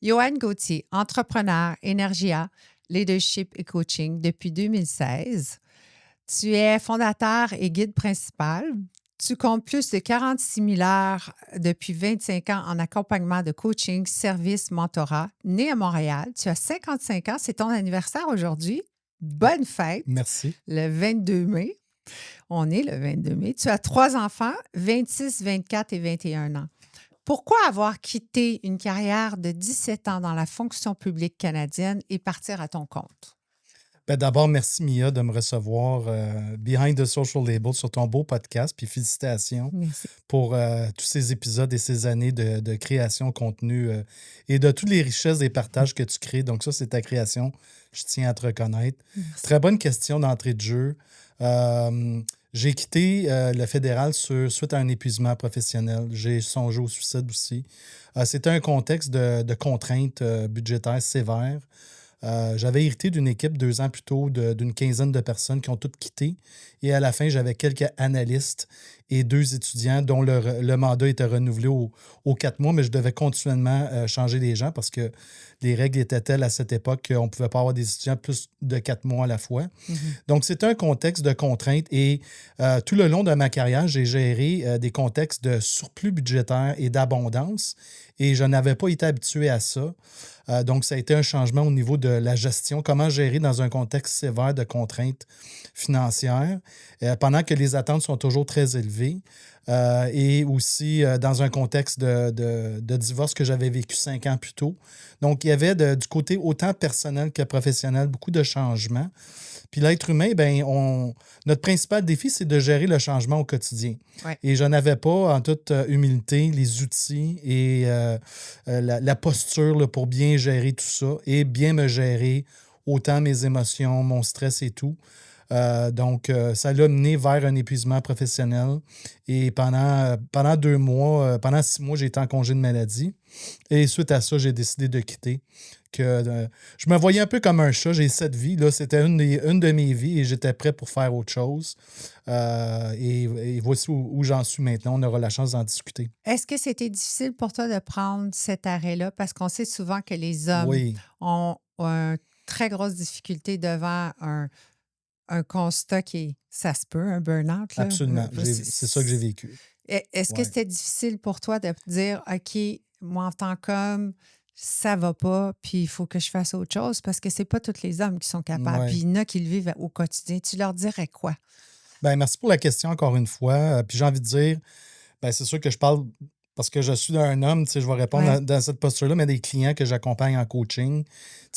Yoann Gauthier, entrepreneur, Énergia, leadership et coaching depuis 2016. Tu es fondateur et guide principal. Tu comptes plus de 46 000 heures depuis 25 ans en accompagnement de coaching, service, mentorat. Né à Montréal, tu as 55 ans, c'est ton anniversaire aujourd'hui. Bonne fête! Merci. Le 22 mai. On est le 22 mai. Tu as 3 enfants, 26, 24 et 21 ans. Pourquoi avoir quitté une carrière de 17 ans dans la fonction publique canadienne et partir à ton compte? Ben, d'abord, merci Mia de me recevoir Behind the Social Label sur ton beau podcast. Puis félicitations Merci. pour tous ces épisodes et ces années de création de contenu et de toutes les richesses et partages que tu crées. Donc ça, c'est ta création. Je tiens à te reconnaître. Merci. Très bonne question d'entrée de jeu. J'ai quitté le fédéral suite à un épuisement professionnel. J'ai songé au suicide aussi. C'était un contexte de contraintes budgétaires sévères. J'avais hérité d'une équipe 2 ans plus tôt d'une quinzaine de personnes qui ont toutes quitté. Et à la fin, j'avais quelques analystes et 2 étudiants dont le mandat était renouvelé aux 4 mois, mais je devais continuellement changer les gens parce que les règles étaient telles à cette époque qu'on ne pouvait pas avoir des étudiants plus de 4 mois à la fois. Mhm. Donc, c'était un contexte de contraintes et tout le long de ma carrière, j'ai géré des contextes de surplus budgétaire et d'abondance et je n'avais pas été habitué à ça. Donc, ça a été un changement au niveau de la gestion, comment gérer dans un contexte sévère de contraintes financières, pendant que les attentes sont toujours très élevées. Et aussi dans un contexte de divorce que j'avais vécu 5 ans plus tôt. Donc, il y avait du côté autant personnel que professionnel beaucoup de changements. Puis l'être humain, notre principal défi, c'est de gérer le changement au quotidien. Ouais. Et je n'avais pas, en toute humilité, les outils et la posture là, pour bien gérer tout ça et bien me gérer autant mes émotions, mon stress et tout. Donc, ça l'a mené vers un épuisement professionnel. Et pendant 2 mois, pendant 6 mois, j'ai été en congé de maladie. Et suite à ça, j'ai décidé de quitter. Je me voyais un peu comme un chat. J'ai 7 vies. Là, c'était une de mes vies et j'étais prêt pour faire autre chose. Et voici où j'en suis maintenant. On aura la chance d'en discuter. Est-ce que c'était difficile pour toi de prendre cet arrêt-là? Parce qu'on sait souvent que les hommes Oui, ont une très grosse difficulté devant un constat ça se peut, un burn-out. Là. absolument. C'est ça que j'ai vécu. Est-ce que Ouais. c'était difficile pour toi de dire, OK, moi en tant qu'homme, ça va pas, puis il faut que je fasse autre chose? Parce que c'est pas tous les hommes qui sont capables. Ouais. Puis il y en a qui le vivent au quotidien. Tu leur dirais quoi? Ben, merci pour la question encore une fois. Puis j'ai envie de dire, c'est sûr que je parle parce que je suis un homme, je vais répondre Ouais. dans cette posture-là, mais des clients que j'accompagne en coaching,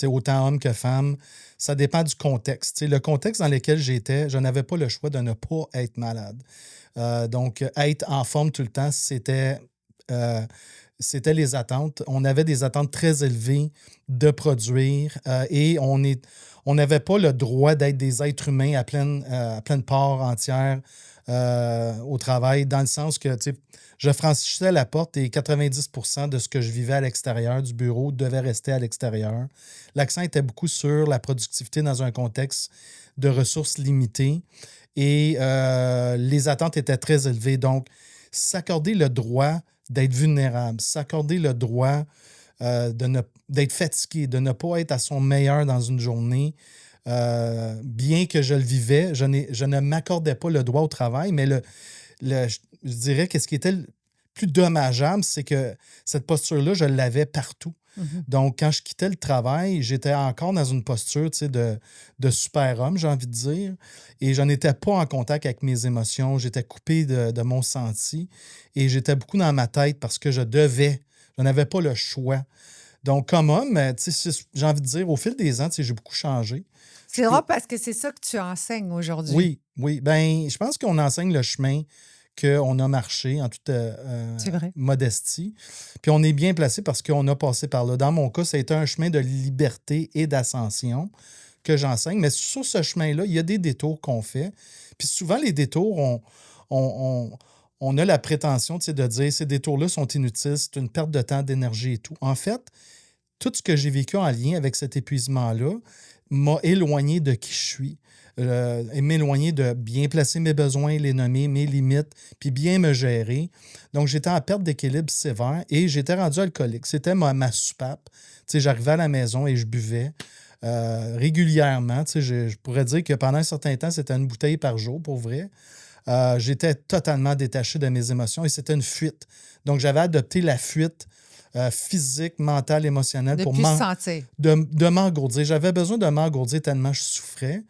autant hommes que femmes, ça dépend du contexte. Le contexte dans lequel j'étais, je n'avais pas le choix de ne pas être malade. Donc, être en forme tout le temps, c'était les attentes. On avait des attentes très élevées de produire et on n'avait pas le droit d'être des êtres humains à pleine part entière au travail, dans le sens que je franchissais la porte et 90% de ce que je vivais à l'extérieur du bureau devait rester à l'extérieur. L'accent était beaucoup sur la productivité dans un contexte de ressources limitées et les attentes étaient très élevées. Donc, s'accorder le droit d'être vulnérable, s'accorder le droit d'être fatigué, de ne pas être à son meilleur dans une journée. Bien que je le vivais, je ne m'accordais pas le droit au travail, mais je dirais que ce qui était le plus dommageable, c'est que cette posture-là, je l'avais partout. Mhm. Donc, quand je quittais le travail, j'étais encore dans une posture de super-homme, j'ai envie de dire, et je n'étais pas en contact avec mes émotions. J'étais coupé de mon senti et j'étais beaucoup dans ma tête parce que je n'avais pas le choix. Donc, comme homme, j'ai envie de dire, au fil des ans, j'ai beaucoup changé. C'est drôle parce que c'est ça que tu enseignes aujourd'hui. Oui. Je pense qu'on enseigne le chemin qu'on a marché en toute C'est vrai. modestie. Puis on est bien placé parce qu'on a passé par là. Dans mon cas, ça a été un chemin de liberté et d'ascension que j'enseigne. Mais sur ce chemin-là, il y a des détours qu'on fait. Puis souvent, les détours, on a la prétention de dire ces détours-là sont inutiles, c'est une perte de temps, d'énergie et tout. En fait, tout ce que j'ai vécu en lien avec cet épuisement-là m'a éloigné de qui je suis. Et m'éloigner de bien placer mes besoins, les nommer, mes limites, puis bien me gérer. Donc, j'étais en perte d'équilibre sévère et j'étais rendu alcoolique. C'était ma soupape. Tu sais, j'arrivais à la maison et je buvais régulièrement. Tu sais, je pourrais dire que pendant un certain temps, c'était une bouteille par jour, pour vrai. J'étais totalement détaché de mes émotions et c'était une fuite. Donc, j'avais adopté la fuite physique, mentale, émotionnelle De pour plus se sentir. de m'engourdir. J'avais besoin de m'engourdir tellement je souffrais.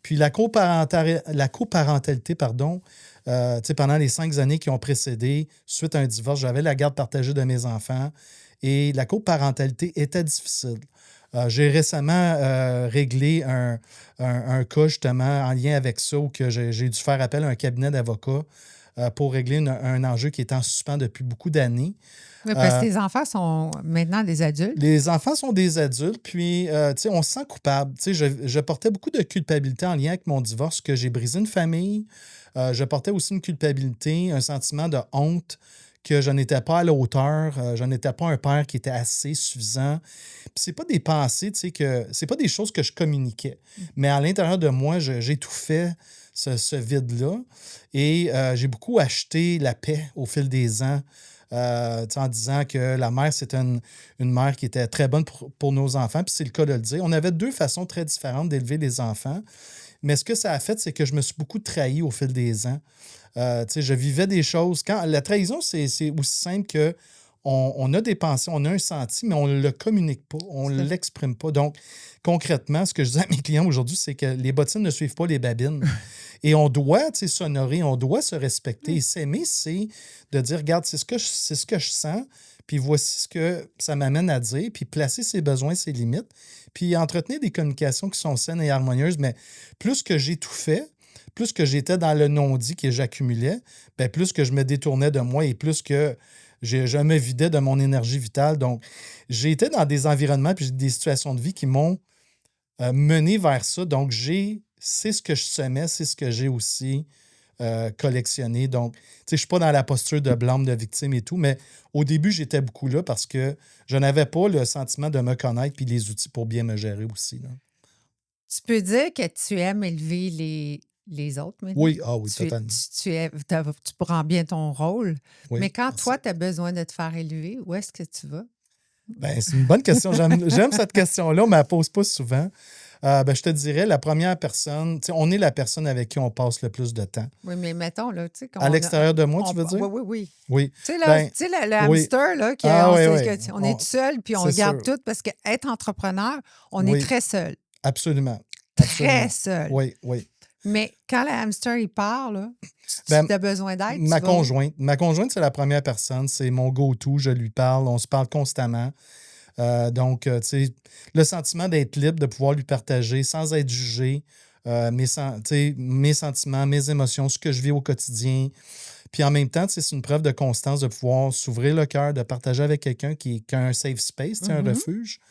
Puis la coparentalité, pardon, tu sais, pendant les 5 années qui ont précédé, suite à un divorce, j'avais la garde partagée de mes enfants et la coparentalité était difficile. J'ai récemment réglé un cas justement en lien avec ça où que j'ai dû faire appel à un cabinet d'avocats pour régler un enjeu qui est en suspens depuis beaucoup d'années. Oui, parce que tes enfants sont maintenant des adultes. Les enfants sont des adultes, puis tu sais, on se sent coupable. Tu sais, je portais beaucoup de culpabilité en lien avec mon divorce, que j'ai brisé une famille. Je portais aussi une culpabilité, un sentiment de honte que je n'étais pas à la hauteur, je n'étais pas un père qui était assez suffisant. Puis c'est pas des pensées, tu sais, c'est pas des choses que je communiquais. Mais à l'intérieur de moi, j'étouffais ce vide-là. Et j'ai beaucoup acheté la paix au fil des ans. En disant que la mère, c'était une mère qui était très bonne pour nos enfants, puis c'est le cas de le dire. On avait 2 façons très différentes d'élever les enfants, mais ce que ça a fait, c'est que je me suis beaucoup trahi au fil des ans. Je vivais des choses. La trahison, c'est aussi simple que on a des pensées, on a un senti, mais on ne le communique pas, on ne l'exprime pas. Donc, concrètement, ce que je dis à mes clients aujourd'hui, c'est que les bottines ne suivent pas les babines. Et on doit s'honorer, on doit se respecter. Et s'aimer, c'est de dire, regarde, c'est ce que je sens, puis voici ce que ça m'amène à dire, puis placer ses besoins, ses limites, puis entretenir des communications qui sont saines et harmonieuses. Mais plus que j'étouffais, plus que j'étais dans le non-dit que j'accumulais, bien, plus que je me détournais de moi et plus que je me vidais de mon énergie vitale. Donc, j'ai été dans des environnements puis des situations de vie qui m'ont mené vers ça. Donc, c'est ce que je semais, c'est ce que j'ai aussi collectionné. Donc, tu sais, je ne suis pas dans la posture de blâme, de victime et tout, mais au début, j'étais beaucoup là parce que je n'avais pas le sentiment de me connaître puis les outils pour bien me gérer aussi, là. Tu peux dire que tu aimes élever les autres maintenant? Oui, oui, Tu, totalement. tu prends bien ton rôle. Oui, Mais quand merci. toi, tu as besoin de te faire élever, où est-ce que tu vas? Ben, c'est une bonne question. J'aime cette question-là. On ne me la pose pas souvent. Je te dirais, la première personne, on est la personne avec qui on passe le plus de temps. Oui, mais mettons, là, tu sais, À l'extérieur de moi, tu veux dire? Oui, oui, oui. Oui. Tu sais, Ben, le oui. hamster, là, on est tout seul, puis on c'est regarde sûr. tout, parce qu'être entrepreneur, on est Oui. très seul. Absolument. Très seul. Oui, oui. Mais quand le hamster, il part, là, tu Ben, as besoin d'aide, Ma tu vas où? conjointe. Ma conjointe, c'est la première personne. C'est mon go-to. Je lui parle. On se parle constamment. Donc, tu sais, le sentiment d'être libre, de pouvoir lui partager sans être jugé mes sentiments, mes émotions, ce que je vis au quotidien. Puis en même temps, tu sais, c'est une preuve de constance de pouvoir s'ouvrir le cœur, de partager avec quelqu'un qui a un safe space, tu sais, un refuge.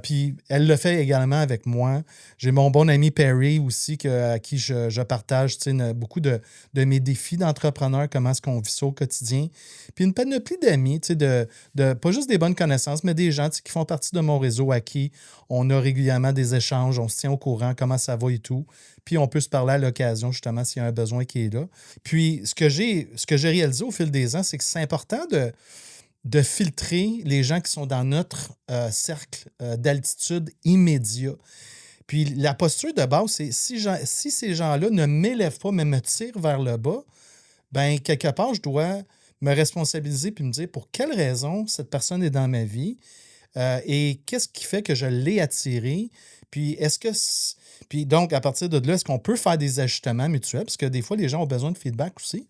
Puis elle le fait également avec moi. J'ai mon bon ami Perry aussi, à qui je partage beaucoup de mes défis d'entrepreneur, comment est-ce qu'on vit ça au quotidien. Puis une panoplie d'amis, pas juste des bonnes connaissances, mais des gens qui font partie de mon réseau à qui on a régulièrement des échanges, on se tient au courant, comment ça va et tout. Puis on peut se parler à l'occasion, justement, s'il y a un besoin qui est là. Puis ce que j'ai réalisé au fil des ans, c'est que c'est important de filtrer les gens qui sont dans notre cercle d'altitude immédiat. Puis la posture de base, c'est si ces gens-là ne m'élèvent pas, mais me tirent vers le bas, ben quelque part, je dois me responsabiliser puis me dire pour quelle raison cette personne est dans ma vie et qu'est-ce qui fait que je l'ai attiré. Puis puis donc, à partir de là, est-ce qu'on peut faire des ajustements mutuels? Parce que des fois, les gens ont besoin de feedback aussi.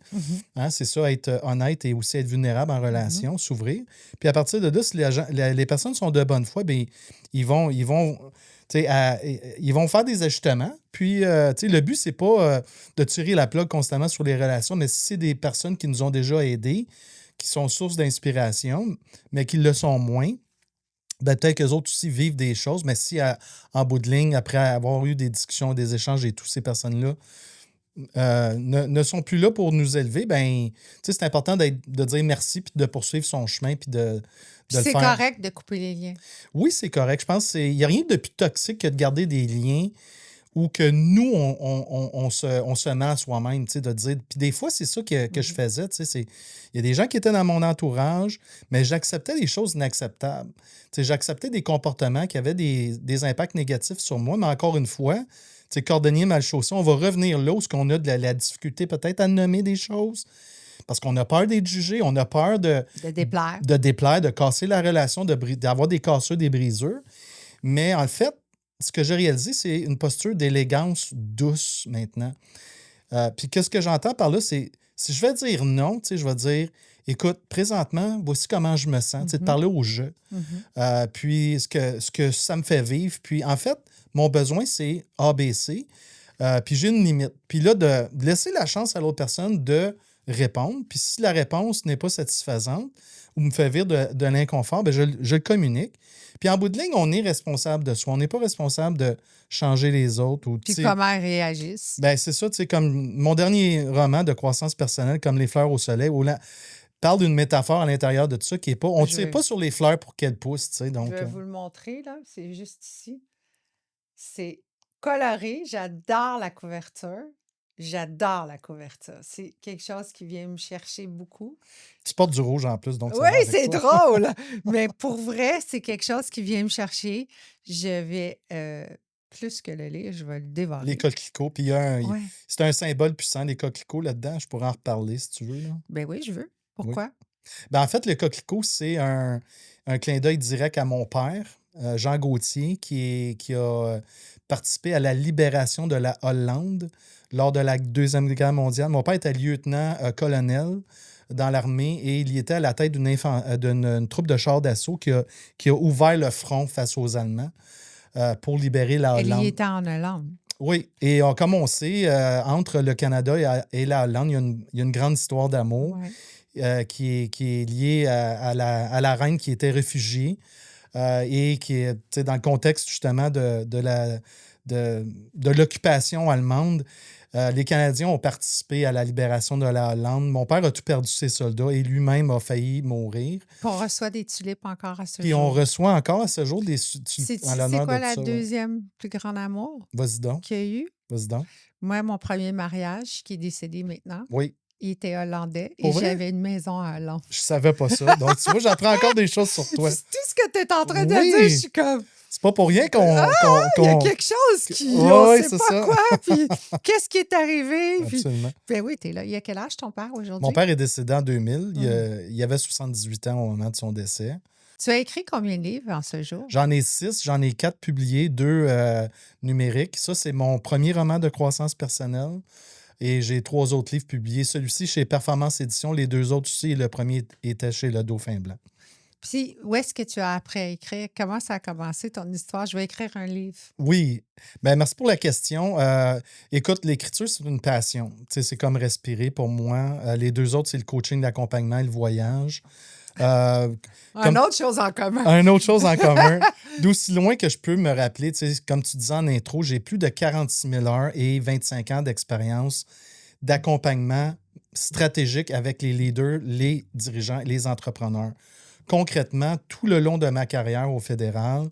Hein, c'est ça, être honnête et aussi être vulnérable en relation, s'ouvrir. Puis à partir de là, si les personnes sont de bonne foi, bien, ils vont faire des ajustements. Puis, le but, c'est pas de tirer la plug constamment sur les relations, mais si c'est des personnes qui nous ont déjà aidés, qui sont source d'inspiration, mais qui le sont moins, ben, peut-être qu'eux autres aussi vivent des choses, mais si en bout de ligne, après avoir eu des discussions, des échanges et toutes ces personnes-là ne sont plus là pour nous élever, ben, c'est important de dire merci puis de poursuivre son chemin puis de Puis le c'est faire. correct de couper les liens. Oui, c'est correct. Je pense qu'il n'y a rien de plus toxique que de garder des liens ou que nous, on se ment à soi-même, de dire. Puis des fois, c'est ça que je faisais. Il y a des gens qui étaient dans mon entourage, mais j'acceptais des choses inacceptables. J'acceptais des comportements qui avaient des impacts négatifs sur moi, mais encore une fois, cordonnier mal chaussé, on va revenir là où on a de la difficulté peut-être à nommer des choses parce qu'on a peur d'être jugé, on a peur De déplaire. de casser la relation, d'avoir des cassures, des brisures. Mais en fait, ce que j'ai réalisé, c'est une posture d'élégance douce maintenant. Puis qu'est-ce que j'entends par là, c'est si je vais dire non, je vais dire écoute, présentement, voici comment je me sens, de parler au jeu. Puis ce que ça me fait vivre. Puis en fait, mon besoin, c'est ABC. Puis j'ai une limite. Puis là, de laisser la chance à l'autre personne de répondre. Puis si la réponse n'est pas satisfaisante ou me fait vivre de l'inconfort, ben je le communique. Puis en bout de ligne, on est responsable de soi. On n'est pas responsable de changer les autres. Puis comment ils réagissent. Ben c'est ça, comme mon dernier roman de croissance personnelle, Comme les fleurs au soleil, où là, parle d'une métaphore à l'intérieur de tout ça qui est pas. On ne tire pas sur les fleurs pour qu'elles poussent. Donc, je vais vous le montrer, là. C'est juste ici. C'est coloré. J'adore la couverture. J'adore la couverture. C'est quelque chose qui vient me chercher beaucoup. Tu portes du rouge en plus, donc ça oui, va avec c'est toi. drôle. Mais pour vrai, c'est quelque chose qui vient me chercher. Je vais, plus que le lire, je vais le dévorer. Les coquelicots. Puis c'est un symbole puissant, les coquelicots là-dedans. Je pourrais en reparler si tu veux. Là. Ben oui, je veux. Pourquoi? Oui. Ben, en fait, le coquelicot, c'est un clin d'œil direct à mon père, Jean Gauthier, qui a participé à la libération de la Hollande lors de la Deuxième Guerre mondiale. Mon père était lieutenant-colonel dans l'armée et il y était à la tête d'une troupe de chars d'assaut qui a ouvert le front face aux Allemands pour libérer la Hollande. Il était en Hollande. Oui, et comme on sait, entre le Canada et la Hollande, il y a une grande histoire d'amour. Ouais. Qui est liée à la reine qui était réfugiée et qui est dans le contexte justement de l'occupation allemande. Les Canadiens ont participé à la libération de la Hollande. Mon père a tout perdu ses soldats et lui-même a failli mourir. Puis on reçoit des tulipes encore à ce jour. Puis on reçoit encore à ce jour des tulipes en l'honneur de C'est quoi tout la ça, deuxième plus grand amour Vas-y donc. qu'il y a eu? Vas-y donc. Moi, mon premier mariage, qui est décédé maintenant, Oui. il était hollandais Pour et vrai? j'avais une maison à Hollande. Je savais pas ça. Donc, tu vois, j'apprends encore des choses sur toi. Tout ce que tu es en train de Oui. dire, je suis comme... C'est pas pour rien qu'on... Il y a quelque chose qui... Oui, on oui, sait c'est pas ça. quoi, puis qu'est-ce qui est arrivé. Puis, Absolument. ben oui, t'es là. Il y a quel âge ton père aujourd'hui? Mon père est décédé en 2000. Il avait 78 ans au moment de son décès. Tu as écrit combien de livres en ce jour? J'en ai 6. J'en ai 4 publiés, 2 numériques. Ça, c'est mon premier roman de croissance personnelle. Et j'ai 3 autres livres publiés. Celui-ci chez Performance Éditions, les 2 autres aussi. Le premier était chez Le Dauphin Blanc. Puis, où est-ce que tu as appris à écrire? Comment ça a commencé ton histoire? Je vais écrire un livre. Oui. Ben, merci pour la question. Écoute, l'écriture, c'est une passion. C'est comme respirer pour moi. Les 2 autres, c'est le coaching, l'accompagnement et le voyage. Une autre chose en commun. Une autre chose en commun. D'aussi loin que je peux me rappeler, comme tu disais en intro, j'ai plus de 46 000 heures et 25 ans d'expérience d'accompagnement stratégique avec les leaders, les dirigeants et les entrepreneurs. Concrètement, tout le long de ma carrière au fédéral,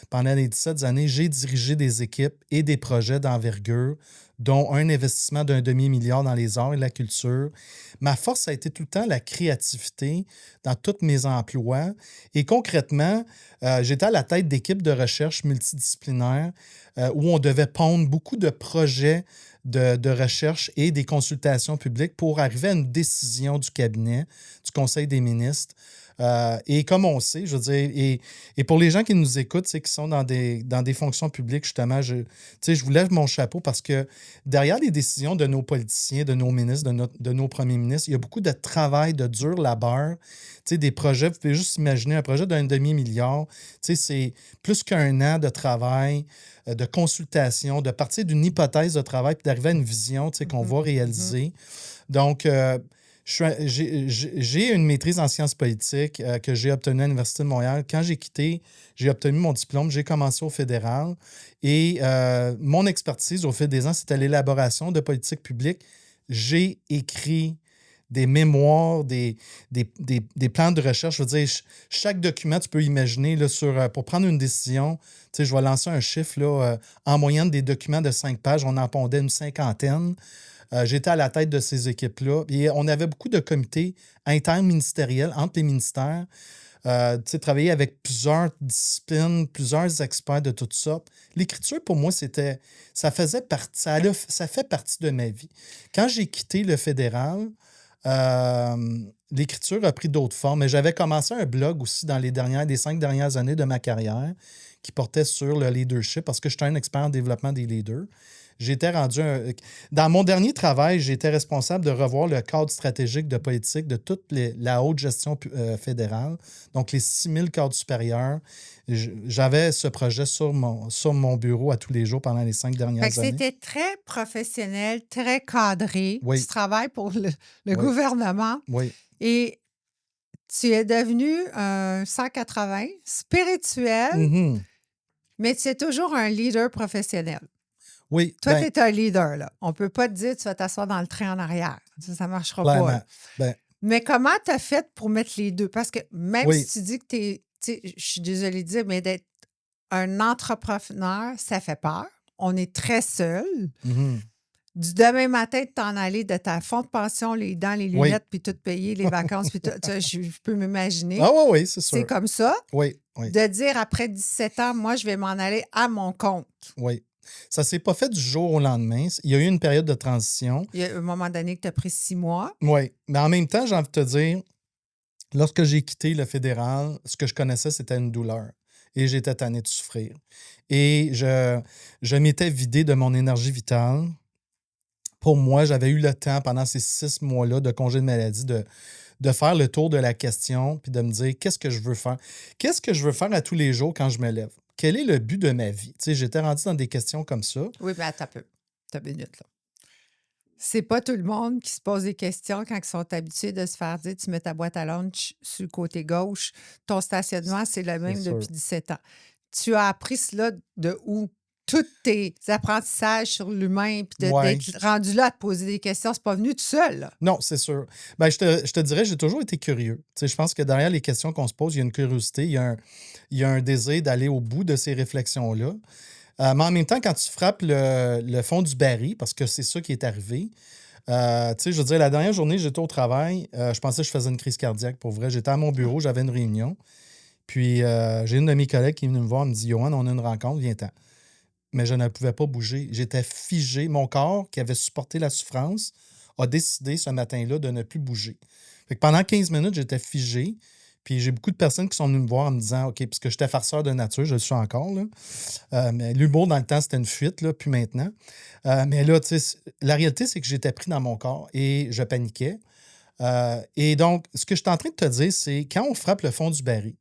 pendant les 17 années, j'ai dirigé des équipes et des projets d'envergure, dont un investissement d'1 demi-milliard dans les arts et la culture. Ma force a été tout le temps la créativité dans tous mes emplois. Et concrètement, j'étais à la tête d'équipes de recherche multidisciplinaires où on devait pondre beaucoup de projets de recherche et des consultations publiques pour arriver à une décision du cabinet, du Conseil des ministres. Et comme on sait, je veux dire, et pour les gens qui nous écoutent, qui sont dans des fonctions publiques, justement, je vous lève mon chapeau parce que derrière les décisions de nos politiciens, de nos ministres, de nos premiers ministres, il y a beaucoup de travail, de dur labeur. Des projets, vous pouvez juste imaginer un projet d'1 demi-milliard. C'est plus qu'1 an de travail, de consultation, de partir d'une hypothèse de travail puis d'arriver à une vision qu'on va réaliser. Donc, J'ai une maîtrise en sciences politiques que j'ai obtenue à l'Université de Montréal. Quand j'ai quitté, j'ai obtenu mon diplôme, j'ai commencé au fédéral et mon expertise au fil des ans, c'était l'élaboration de politiques publiques. J'ai écrit des mémoires, des plans de recherche. Je veux dire, chaque document, tu peux imaginer là, pour prendre une décision, tu sais, je vais lancer un chiffre, là, en moyenne des documents de 5 pages, on en pondait une cinquantaine. J'étais à la tête de ces équipes-là. Et on avait beaucoup de comités interministériels entre les ministères. Tu sais, travailler avec plusieurs disciplines, plusieurs experts de toutes sortes. L'écriture, pour moi, ça faisait partie, ça fait partie de ma vie. Quand j'ai quitté le fédéral, l'écriture a pris d'autres formes. Mais j'avais commencé un blog aussi dans les 5 dernières années de ma carrière qui portait sur le leadership parce que j'étais un expert en développement des leaders. Dans mon dernier travail, j'étais responsable de revoir le cadre stratégique de politique de toute la haute gestion fédérale, donc les 6000 cadres supérieurs. J'avais ce projet sur mon bureau à tous les jours pendant les 5 Fait que dernières années. c'était très professionnel, très cadré. Oui. Tu travailles pour le Oui. gouvernement Oui. et tu es devenu un 180 spirituel, Mhm. mais tu es toujours un leader professionnel. Oui. Toi, Ben, tu es un leader, là. On ne peut pas te dire tu vas t'asseoir dans le train en arrière. Ça ne marchera pas. clairement. là. Ben, Mais comment tu as fait pour mettre les deux? Parce que même oui. si tu dis que tu es, je suis désolée de dire, mais d'être un entrepreneur, ça fait peur. On est très seul. Mhm. Du demain matin, de t'en aller de ta fonds de pension, les dents, les Oui. lunettes, puis tout payer, les vacances, puis tout. Je peux m'imaginer. Ah oui, c'est C'est sûr. comme ça. Oui, oui, De dire après 17 ans, moi, je vais m'en aller à mon compte. oui. Ça ne s'est pas fait du jour au lendemain. Il y a eu une période de transition. Il y a un moment donné que tu as pris 6 mois. Oui. Mais en même temps, j'ai envie de te dire, lorsque j'ai quitté le fédéral, ce que je connaissais, c'était une douleur. Et j'étais tanné de souffrir. Et je m'étais vidé de mon énergie vitale. Pour moi, j'avais eu le temps, pendant ces 6 mois-là de congé de maladie, de faire le tour de la question puis de me dire qu'est-ce que je veux faire. Qu'est-ce que je veux faire à tous les jours quand je me lève? Quel est le but de ma vie? Tu sais, j'étais rendu dans des questions comme ça. Oui, mais attends un peu. T'as une minute, là. C'est pas tout le monde qui se pose des questions quand ils sont habitués de se faire dire tu mets ta boîte à lunch sur le côté gauche. Ton stationnement, c'est le même sûr. depuis 17 ans. Tu as appris cela de où? Tous tes apprentissages sur l'humain, puis Ouais. d'être rendu là à te poser des questions, c'est pas venu tout seul. Là. Non, c'est sûr. Ben, je te dirais, j'ai toujours été curieux. Tu sais, je pense que derrière les questions qu'on se pose, il y a une curiosité, il y a un désir d'aller au bout de ces réflexions-là. Mais en même temps, quand tu frappes le fond du baril, parce que c'est ça qui est arrivé, tu sais, je veux dire, la dernière journée, j'étais au travail, je pensais que je faisais une crise cardiaque pour vrai. J'étais à mon bureau, j'avais une réunion. Puis j'ai une de mes collègues qui est venue me voir, elle me dit Johan, on a une rencontre, viens-t'en. Mais je ne pouvais pas bouger. J'étais figé. Mon corps, qui avait supporté la souffrance, a décidé ce matin-là de ne plus bouger. Fait que pendant 15 minutes, j'étais figé. Puis j'ai beaucoup de personnes qui sont venues me voir en me disant OK, puisque j'étais farceur de nature, je le suis encore. Là. Mais l'humour, dans le temps, c'était une fuite, là, puis maintenant. Mais là, tu sais, la réalité, c'est que j'étais pris dans mon corps et je paniquais. Et donc, ce que je suis en train de te dire, c'est quand on frappe le fond du baril,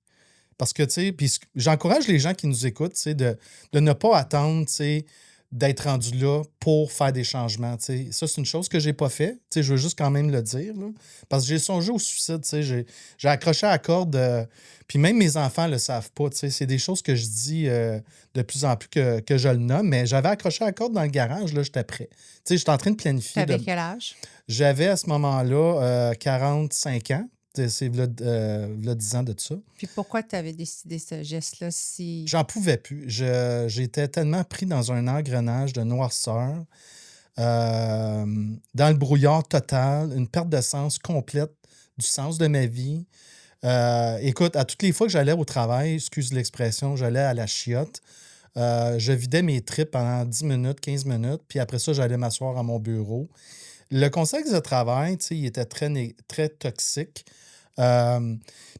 parce que, tu sais, puis j'encourage les gens qui nous écoutent, tu sais, de ne pas attendre, tu sais, d'être rendu là pour faire des changements, tu sais. Ça, c'est une chose que j'ai pas fait. Tu sais, je veux juste quand même le dire, là, parce que j'ai songé au suicide, tu sais. J'ai accroché à la corde, puis même mes enfants le savent pas, tu sais. C'est des choses que je dis de plus en plus que je le nomme, mais j'avais accroché à la corde dans le garage, là, j'étais prêt. Tu sais, j'étais en train de planifier. T'avais quel âge? J'avais à ce moment-là 45 ans. C'est v'là 10 ans de ça. Puis pourquoi tu avais décidé ce geste-là si. J'en pouvais plus. J'étais tellement pris dans un engrenage de noirceur, dans le brouillard total, une perte de sens complète du sens de ma vie. Écoute, à toutes les fois que j'allais au travail, excuse l'expression, j'allais à la chiotte, je vidais mes tripes pendant 10 minutes, 15 minutes, puis après ça, j'allais m'asseoir à mon bureau. Le contexte de travail, tu sais, il était très toxique. Puis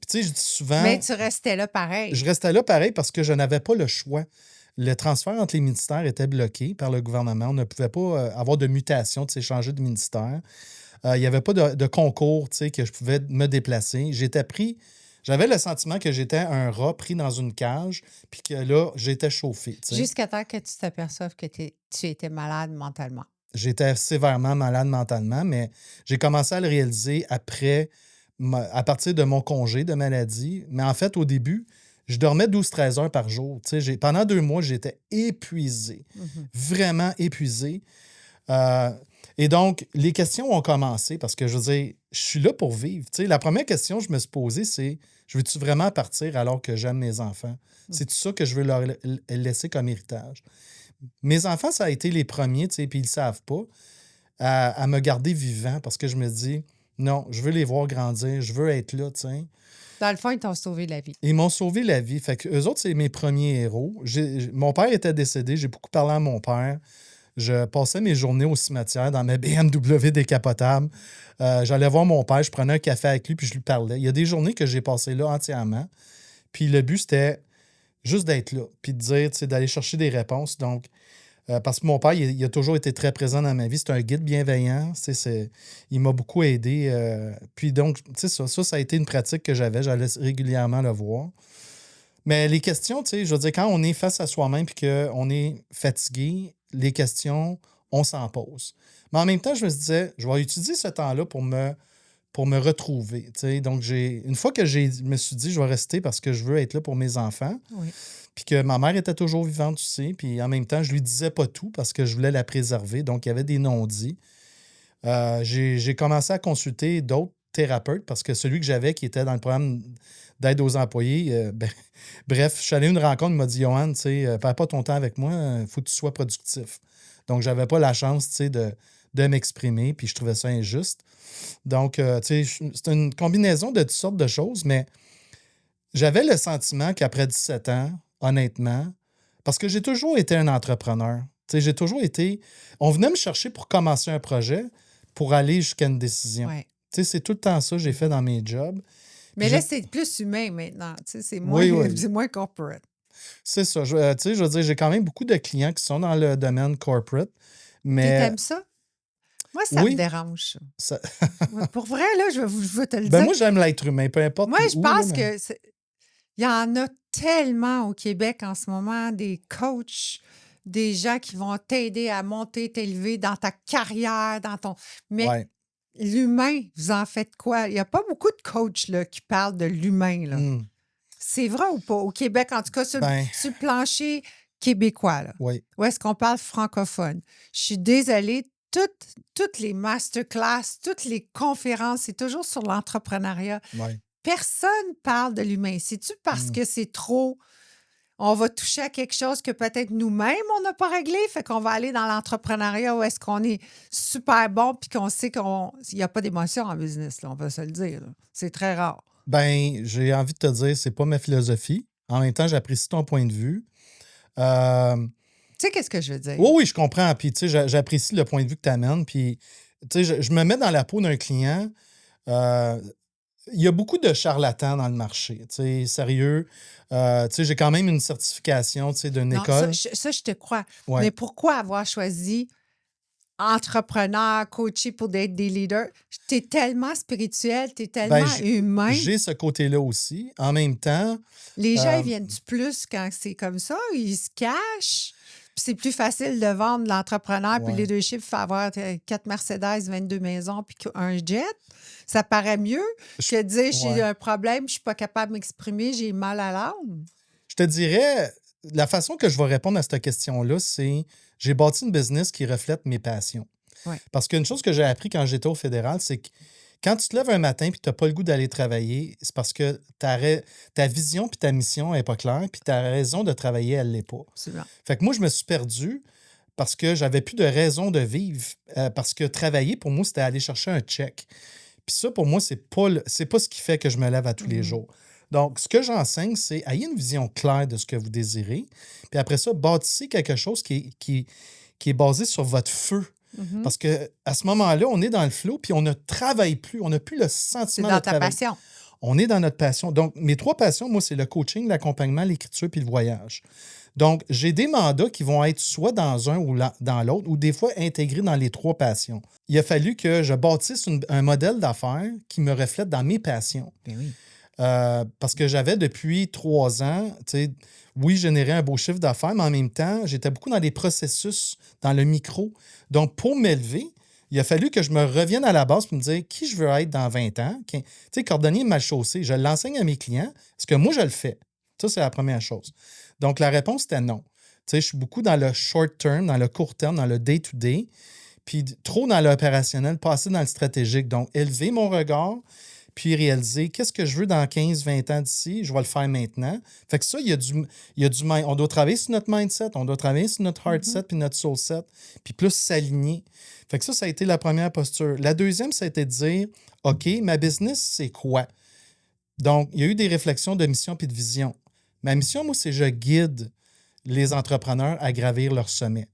tu sais, je dis souvent, Mais tu restais là pareil. je restais là pareil parce que je n'avais pas le choix. Le transfert entre les ministères était bloqué par le gouvernement. On ne pouvait pas avoir de mutation, tu sais, changer de ministère. Il n'y avait pas de concours, tu sais, que je pouvais me déplacer. J'étais pris, j'avais le sentiment que j'étais un rat pris dans une cage, puis que là, j'étais chauffé, tu sais. Jusqu'à temps que tu t'aperçoives que tu étais malade mentalement. j'étais sévèrement malade mentalement, mais j'ai commencé à le réaliser à partir de mon congé de maladie. Mais en fait, au début, je dormais 12-13 heures par jour. Tu sais, pendant 2 mois, j'étais épuisé, Mhm. vraiment épuisé. Euh, et donc, les questions ont commencé parce que, je veux dire, je suis là pour vivre. Tu sais, la première question que je me suis posée, c'est, je veux-tu vraiment partir alors que j'aime mes enfants? C'est-tu ça que je veux leur laisser comme héritage? Mes enfants, ça a été les premiers, tu sais, puis ils ne le savent pas, à me garder vivant parce que je me dis, non, je veux les voir grandir, je veux être là, tu sais. Dans le fond, ils t'ont sauvé la vie. Ils m'ont sauvé la vie. Fait que eux autres, c'est mes premiers héros. Mon père était décédé, j'ai beaucoup parlé à mon père. Je passais mes journées au cimetière dans ma BMW décapotable. J'allais voir mon père, je prenais un café avec lui, puis je lui parlais. Il y a des journées que j'ai passées là entièrement. Puis le but, c'était juste d'être là, puis de dire, tu sais, d'aller chercher des réponses. Donc, parce que mon père, il a toujours été très présent dans ma vie. C'est un guide bienveillant. Il m'a beaucoup aidé. Puis donc, tu sais, ça a été une pratique que j'avais. J'allais régulièrement le voir. Mais les questions, tu sais, je veux dire, quand on est face à soi-même et qu'on est fatigué, les questions, on s'en pose. Mais en même temps, je me disais, je vais utiliser ce temps-là pour me retrouver. Tu sais. Donc, une fois que je me suis dit, je vais rester parce que je veux être là pour mes enfants, Oui. puis que ma mère était toujours vivante, tu sais, puis en même temps, je lui disais pas tout parce que je voulais la préserver. Donc, il y avait des non-dits. J'ai commencé à consulter d'autres thérapeutes parce que celui que j'avais qui était dans le programme d'aide aux employés, bref, je suis allé à une rencontre, il m'a dit, Johan, tu sais, perds pas ton temps avec moi, il faut que tu sois productif. Donc, j'avais pas la chance, tu sais, de m'exprimer, puis je trouvais ça injuste. Donc, tu sais, c'est une combinaison de toutes sortes de choses, mais j'avais le sentiment qu'après 17 ans, honnêtement, parce que j'ai toujours été un entrepreneur. Tu sais, j'ai toujours été. On venait me chercher pour commencer un projet, pour aller jusqu'à une décision. Ouais. Tu sais, c'est tout le temps ça que j'ai fait dans mes jobs. Mais Puis là, c'est plus humain maintenant. Tu sais, c'est moins, Oui, oui. c'est moins corporate. C'est ça. Tu sais, je veux dire, j'ai quand même beaucoup de clients qui sont dans le domaine corporate, Tu mais aimes ça? Moi, ça me oui, dérange. ça- Ouais, pour vrai, là, je veux te le ben dire. moi, j'aime l'être humain, peu importe Moi, je où, là, pense mais... que il y en a tellement au Québec en ce moment, des coachs, des gens qui vont t'aider à monter, t'élever dans ta carrière, dans ton. Mais Ouais. l'humain, vous en faites quoi? Il n'y a pas beaucoup de coachs là, qui parlent de l'humain, là. Hmm. C'est vrai ou pas? Au Québec, en tout cas, Ben, sur le plancher québécois, là. oui. Où est-ce qu'on parle francophone? Je suis désolée, toutes les masterclass, toutes les conférences, c'est toujours sur l'entrepreneuriat. Ouais. Personne parle de l'humain. C'est-tu parce Hmm. que c'est trop... On va toucher à quelque chose que peut-être nous-mêmes, on n'a pas réglé, fait qu'on va aller dans l'entrepreneuriat où est-ce qu'on est super bon puis qu'on sait qu'il n'y a pas d'émotion en business, là, on va se le dire. Là. C'est très rare. Ben, j'ai envie de te dire, c'est pas ma philosophie. En même temps, j'apprécie ton point de vue. Euh, Tu sais qu'est-ce que je veux dire? oui, oui, je comprends. Puis, tu sais, j'apprécie le point de vue que tu amènes. Puis, tu sais, je me mets dans la peau d'un client. Euh, il y a beaucoup de charlatans dans le marché. Tu sais, sérieux. Tu sais, j'ai quand même une certification, tu sais, d'une Non, école. je te crois. Ouais. Mais pourquoi avoir choisi entrepreneur, coaché pour être des leaders? Tu es tellement spirituel, tu es Ben, tellement humain. j'ai ce côté-là aussi. En même temps, Les gens, euh, ils viennent-tu plus quand c'est comme ça? Ils se cachent. Puis c'est plus facile de vendre l'entrepreneur puis le ouais. leadership, faire avoir 4 Mercedes, 22 maisons puis un jet. Ça paraît mieux que de dire j'ai Ouais. un problème, je suis pas capable de m'exprimer, j'ai mal à l'âme. Je te dirais, la façon que je vais répondre à cette question-là, c'est j'ai bâti une business qui reflète mes passions. Ouais. Parce qu'une chose que j'ai appris quand j'étais au fédéral, c'est que quand tu te lèves un matin et tu n'as pas le goût d'aller travailler, c'est parce que ta vision et ta mission n'est pas claire, puis ta raison de travailler, elle ne l'est pas. Absolument. Fait que moi, je me suis perdu parce que j'avais plus de raison de vivre. Parce que travailler, pour moi, c'était aller chercher un check. Puis ça, pour moi, c'est pas ce qui fait que je me lève à tous les jours. Donc, ce que j'enseigne, c'est ayez une vision claire de ce que vous désirez. Puis après ça, bâtissez quelque chose qui est basé sur votre feu. Mhm. Parce qu'à ce moment-là, on est dans le flow, puis on ne travaille plus. On n'a plus le C'est sentiment dans de ta travailler. passion. On est dans notre passion. Donc, mes 3 passions, moi, c'est le coaching, l'accompagnement, l'écriture puis le voyage. Donc, j'ai des mandats qui vont être soit dans un ou dans l'autre, ou des fois intégrés dans les 3 passions. Il a fallu que je bâtisse un modèle d'affaires qui me reflète dans mes passions. Ben oui. Parce que j'avais depuis 3 ans, tu sais, oui, générer un beau chiffre d'affaires, mais en même temps, j'étais beaucoup dans des processus, dans le micro. Donc, pour m'élever, il a fallu que je me revienne à la base pour me dire qui je veux être dans 20 ans. Tu sais, cordonnier mal chaussé, je l'enseigne à mes clients. Est-ce que moi, je le fais? Ça, c'est la première chose. Donc, la réponse était non. Tu sais, je suis beaucoup dans le short term, dans le court terme, dans le day-to-day, puis trop dans l'opérationnel, pas assez dans le stratégique. Donc, élever mon regard, puis réaliser qu'est-ce que je veux dans 15-20 ans d'ici, je vais le faire maintenant. Fait que ça, on doit travailler sur notre mindset, on doit travailler sur notre heart set puis notre soul set, puis plus s'aligner. Fait que ça a été la première posture. La deuxième, ça a été de dire, OK, ma business, c'est quoi? Donc, il y a eu des réflexions de mission puis de vision. Ma mission, moi, c'est je guide les entrepreneurs à gravir leur sommet.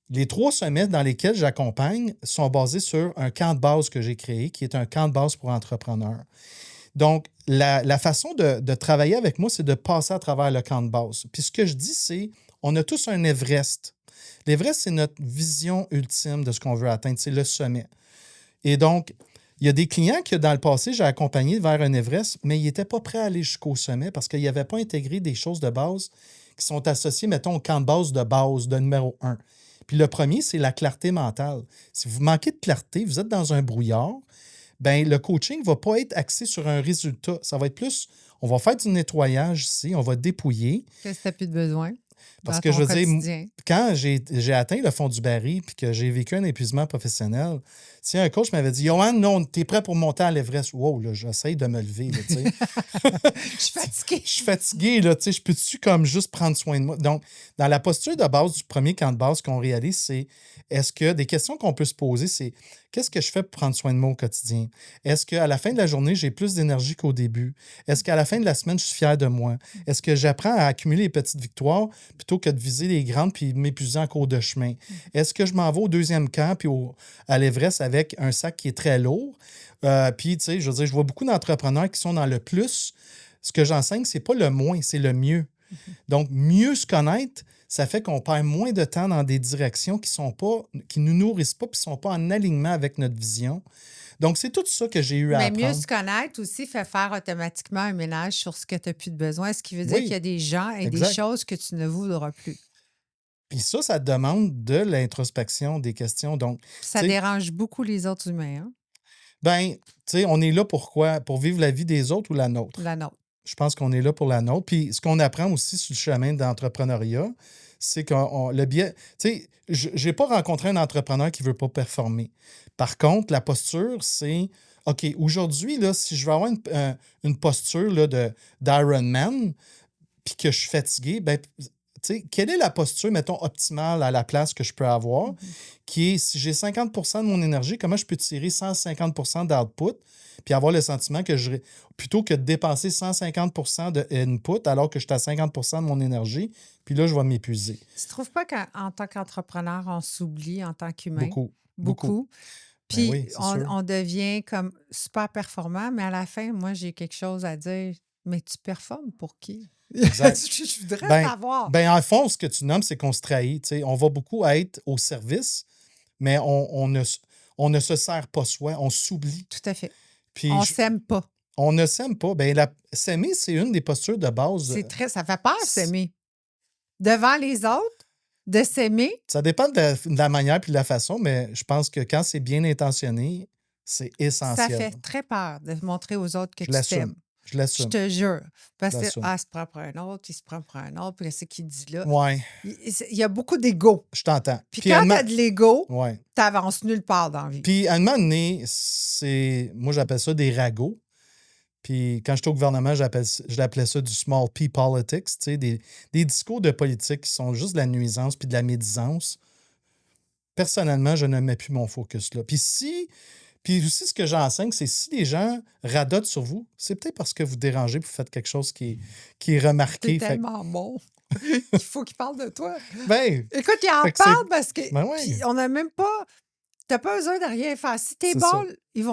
Les 3 sommets dans lesquels j'accompagne sont basés sur un camp de base que j'ai créé, qui est un camp de base pour entrepreneurs. Donc, la façon de travailler avec moi, c'est de passer à travers le camp de base. Puis ce que je dis, c'est, on a tous un Everest. L'Everest, c'est notre vision ultime de ce qu'on veut atteindre, c'est le sommet. Et donc, il y a des clients que dans le passé, j'ai accompagné vers un Everest, mais ils n'étaient pas prêts à aller jusqu'au sommet parce qu'ils n'avaient pas intégré des choses de base qui sont associées, mettons, au camp de base de numéro 1. Puis le premier, c'est la clarté mentale. Si vous manquez de clarté, vous êtes dans un brouillard, bien, le coaching ne va pas être axé sur un résultat. Ça va être plus, on va faire du nettoyage ici, on va dépouiller. Qu'est-ce que tu n'as plus de besoin Parce dans que ton je veux dire, quotidien? quand j'ai atteint le fond du baril puis que j'ai vécu un épuisement professionnel, si un coach m'avait dit, Johan, non, t'es prêt pour monter à l'Everest. Wow, là, j'essaye de me lever, là, tu sais. Je suis fatiguée. Je suis fatigué, là, tu sais, je peux-tu comme juste prendre soin de moi? Donc, dans la posture de base du premier camp de base qu'on réalise, c'est est-ce que des questions qu'on peut se poser, c'est qu'est-ce que je fais pour prendre soin de moi au quotidien? Est-ce qu'à la fin de la journée, j'ai plus d'énergie qu'au début? Est-ce qu'à la fin de la semaine, je suis fier de moi? Est-ce que j'apprends à accumuler les petites victoires plutôt que de viser les grandes puis m'épuiser en cours de chemin? Est-ce que je m'en vais au deuxième camp puis à l'Everest avec un sac qui est très lourd? Puis, tu sais, je veux dire, je vois beaucoup d'entrepreneurs qui sont dans le plus. Ce que j'enseigne, c'est pas le moins, c'est le mieux. Donc, mieux se connaître, ça fait qu'on perd moins de temps dans des directions qui nous nourrissent pas et qui ne sont pas en alignement avec notre vision. Donc, c'est tout ça que j'ai eu à Mais apprendre. mieux se connaître aussi fait faire automatiquement un ménage sur ce que tu n'as plus de besoin, ce qui veut dire Oui, qu'il y a des gens et des exact. choses que tu ne voudras plus. Puis ça demande de l'introspection, des questions. Donc, Ça tu sais, dérange beaucoup les autres humains, hein? ben, tu sais, on est là pour quoi? Pour vivre la vie des autres ou la nôtre? La nôtre. Je pense qu'on est là pour la nôtre. Puis ce qu'on apprend aussi sur le chemin d'entrepreneuriat, c'est que le biais. Tu sais, je n'ai pas rencontré un entrepreneur qui ne veut pas performer. Par contre, la posture, c'est OK, aujourd'hui, là, si je veux avoir une posture là, d'Ironman, puis que je suis fatigué, ben, tu sais, quelle est la posture, mettons, optimale à la place que je peux avoir, qui est, si j'ai 50 de mon énergie, comment je peux tirer 150 d'output, puis avoir le sentiment que plutôt que de dépenser 150 de input alors que je suis à 50 de mon énergie, puis là, je vais m'épuiser. Tu ne trouves pas qu'en tant qu'entrepreneur, on s'oublie en tant qu'humain? Beaucoup, beaucoup. Beaucoup. Ben Puis oui, c'est sûr. on devient comme super performant, mais à la fin, moi, j'ai quelque chose à dire. Mais tu performes pour qui? Exact. Je voudrais Ben, savoir. ben, en fond, ce que tu nommes, c'est qu'on se trahit. Tu sais. On va beaucoup être au service, mais on ne se sert pas soi, on s'oublie. Tout à fait. Puis On s'aime pas. on ne s'aime pas. Ben, s'aimer, c'est une des postures de base. Ça fait peur, s'aimer. Devant les autres, de s'aimer, Ça dépend de la manière puis de la façon, mais je pense que quand c'est bien intentionné, c'est ça essentiel. fait très peur de montrer aux autres que Je tu l'assume. t'aimes. Je Je l'assume. te jure. Parce Je que, l'assume. il se prend pour un autre, il se prend pour un autre, puis qu'est-ce qu'il dit là? Ouais, Il y a beaucoup d'ego. je t'entends. Puis quand tu as de l'ego, ouais. tu n'avances nulle part dans la vie. Puis à un moment donné, moi j'appelle ça des ragots. Puis quand j'étais au gouvernement, je l'appelais ça du small p politics, tu sais, des discours de politique qui sont juste de la nuisance puis de la médisance. Personnellement, je ne mets plus mon focus là. Puis aussi, ce que j'enseigne, c'est si les gens radotent sur vous, c'est peut-être parce que vous dérangez et vous faites quelque chose qui est remarqué. T'es tellement bon. Il faut qu'il parle de toi. Ben, Écoute, il en fait que parle parce que ben ouais. puis on n'a même pas... T'as pas besoin de rien faire. Si t'es C'est bon,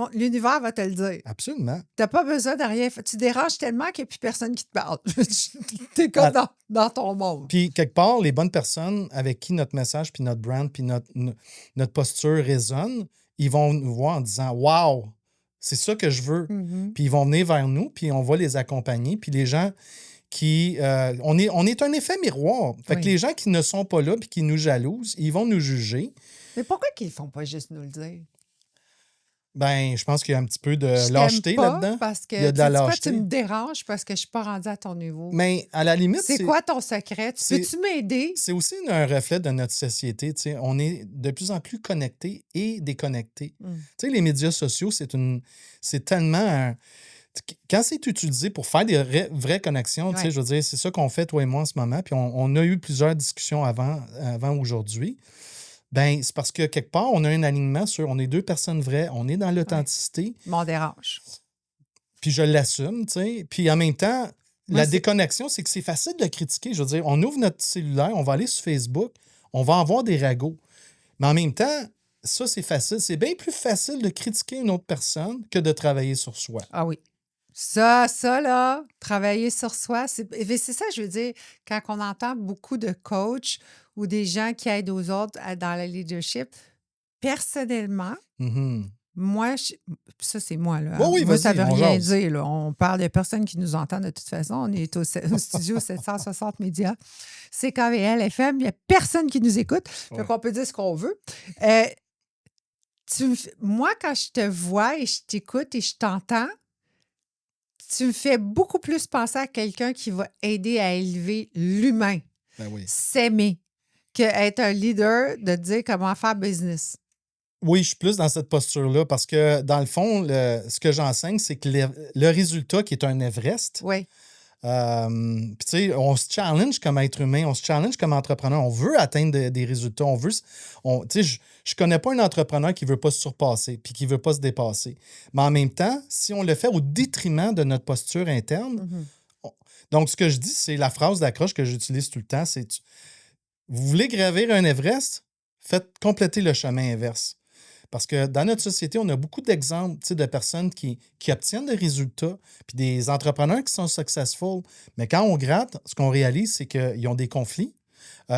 ça. l'univers va te le dire. Absolument. T'as pas besoin de rien faire. Tu déranges tellement qu'il n'y a plus personne qui te parle. T'es comme dans ton monde. Puis, quelque part, les bonnes personnes avec qui notre message, puis notre brand, puis notre posture résonne, ils vont nous voir en disant « Wow, C'est ça que je veux. Mhm. Puis ils vont venir vers nous, puis on va les accompagner. Puis les gens qui... on est un effet miroir. Fait que Oui. les gens qui ne sont pas là puis qui nous jalousent, ils vont nous juger. Mais pourquoi qu'ils ne font pas juste nous le dire? Ben, je pense qu'il y a un petit peu de Je t'aime lâcheté pas là-dedans. parce que Il y a de la tu sais quoi, lâcheté. tu me déranges parce que je ne suis pas rendue à ton niveau. Mais à la limite, C'est quoi ton secret? c'est- Peux-tu m'aider? c'est aussi un reflet de notre société. Tu sais. On est de plus en plus connectés et déconnectés. Mm. Tu sais, les médias sociaux, c'est tellement quand c'est utilisé pour faire des vraies connexions, tu sais, Ouais. je veux dire, c'est ça qu'on fait, toi et moi, en ce moment. Puis on a eu plusieurs discussions avant aujourd'hui. Ben, c'est parce que quelque part, on a un alignement sur on est deux personnes vraies, on est dans l'authenticité, M'en dérange. puis je l'assume, tu sais. Puis en même temps, Moi, la c'est- déconnexion, c'est que c'est facile de critiquer. Je veux dire, on ouvre notre cellulaire, on va aller sur Facebook, on va avoir des ragots. Mais en même temps, ça, c'est facile. C'est bien plus facile de critiquer une autre personne que de travailler sur soi. Ah oui. Ça, là, travailler sur soi, c'est ça, je veux dire, quand on entend beaucoup de coachs ou des gens qui aident aux autres dans le leadership, personnellement, Mhm. moi, ça, c'est moi, là. Oui, oui, Moi, ça vas-y, veut on rien jase. dire, là. On parle de personnes qui nous entendent de toute façon. On est au studio 760 Médias. C'est KVL FM. Il n'y a personne qui nous écoute. Ouais. Donc, on peut dire ce qu'on veut. Moi, quand je te vois et je t'écoute et je t'entends, tu me fais beaucoup plus penser à quelqu'un qui va aider à élever l'humain, Ben oui. s'aimer, qu'être un leader de dire comment faire business. Oui, je suis plus dans cette posture-là parce que, dans le fond, ce que j'enseigne, c'est que le résultat qui est un Everest, Oui, puis tu sais, on se challenge comme être humain, on se challenge comme entrepreneur, on veut atteindre des résultats, tu sais, je connais pas un entrepreneur qui veut pas se surpasser puis qui veut pas se dépasser. Mais en même temps, si on le fait au détriment de notre posture interne, Mhm. donc ce que je dis, c'est la phrase d'accroche que j'utilise tout le temps, c'est vous voulez gravir un Everest, faites compléter le chemin inverse. Parce que dans notre société, on a beaucoup d'exemples, tu sais, de personnes qui obtiennent des résultats, puis des entrepreneurs qui sont successful. Mais quand on gratte, ce qu'on réalise, c'est qu'ils ont des conflits.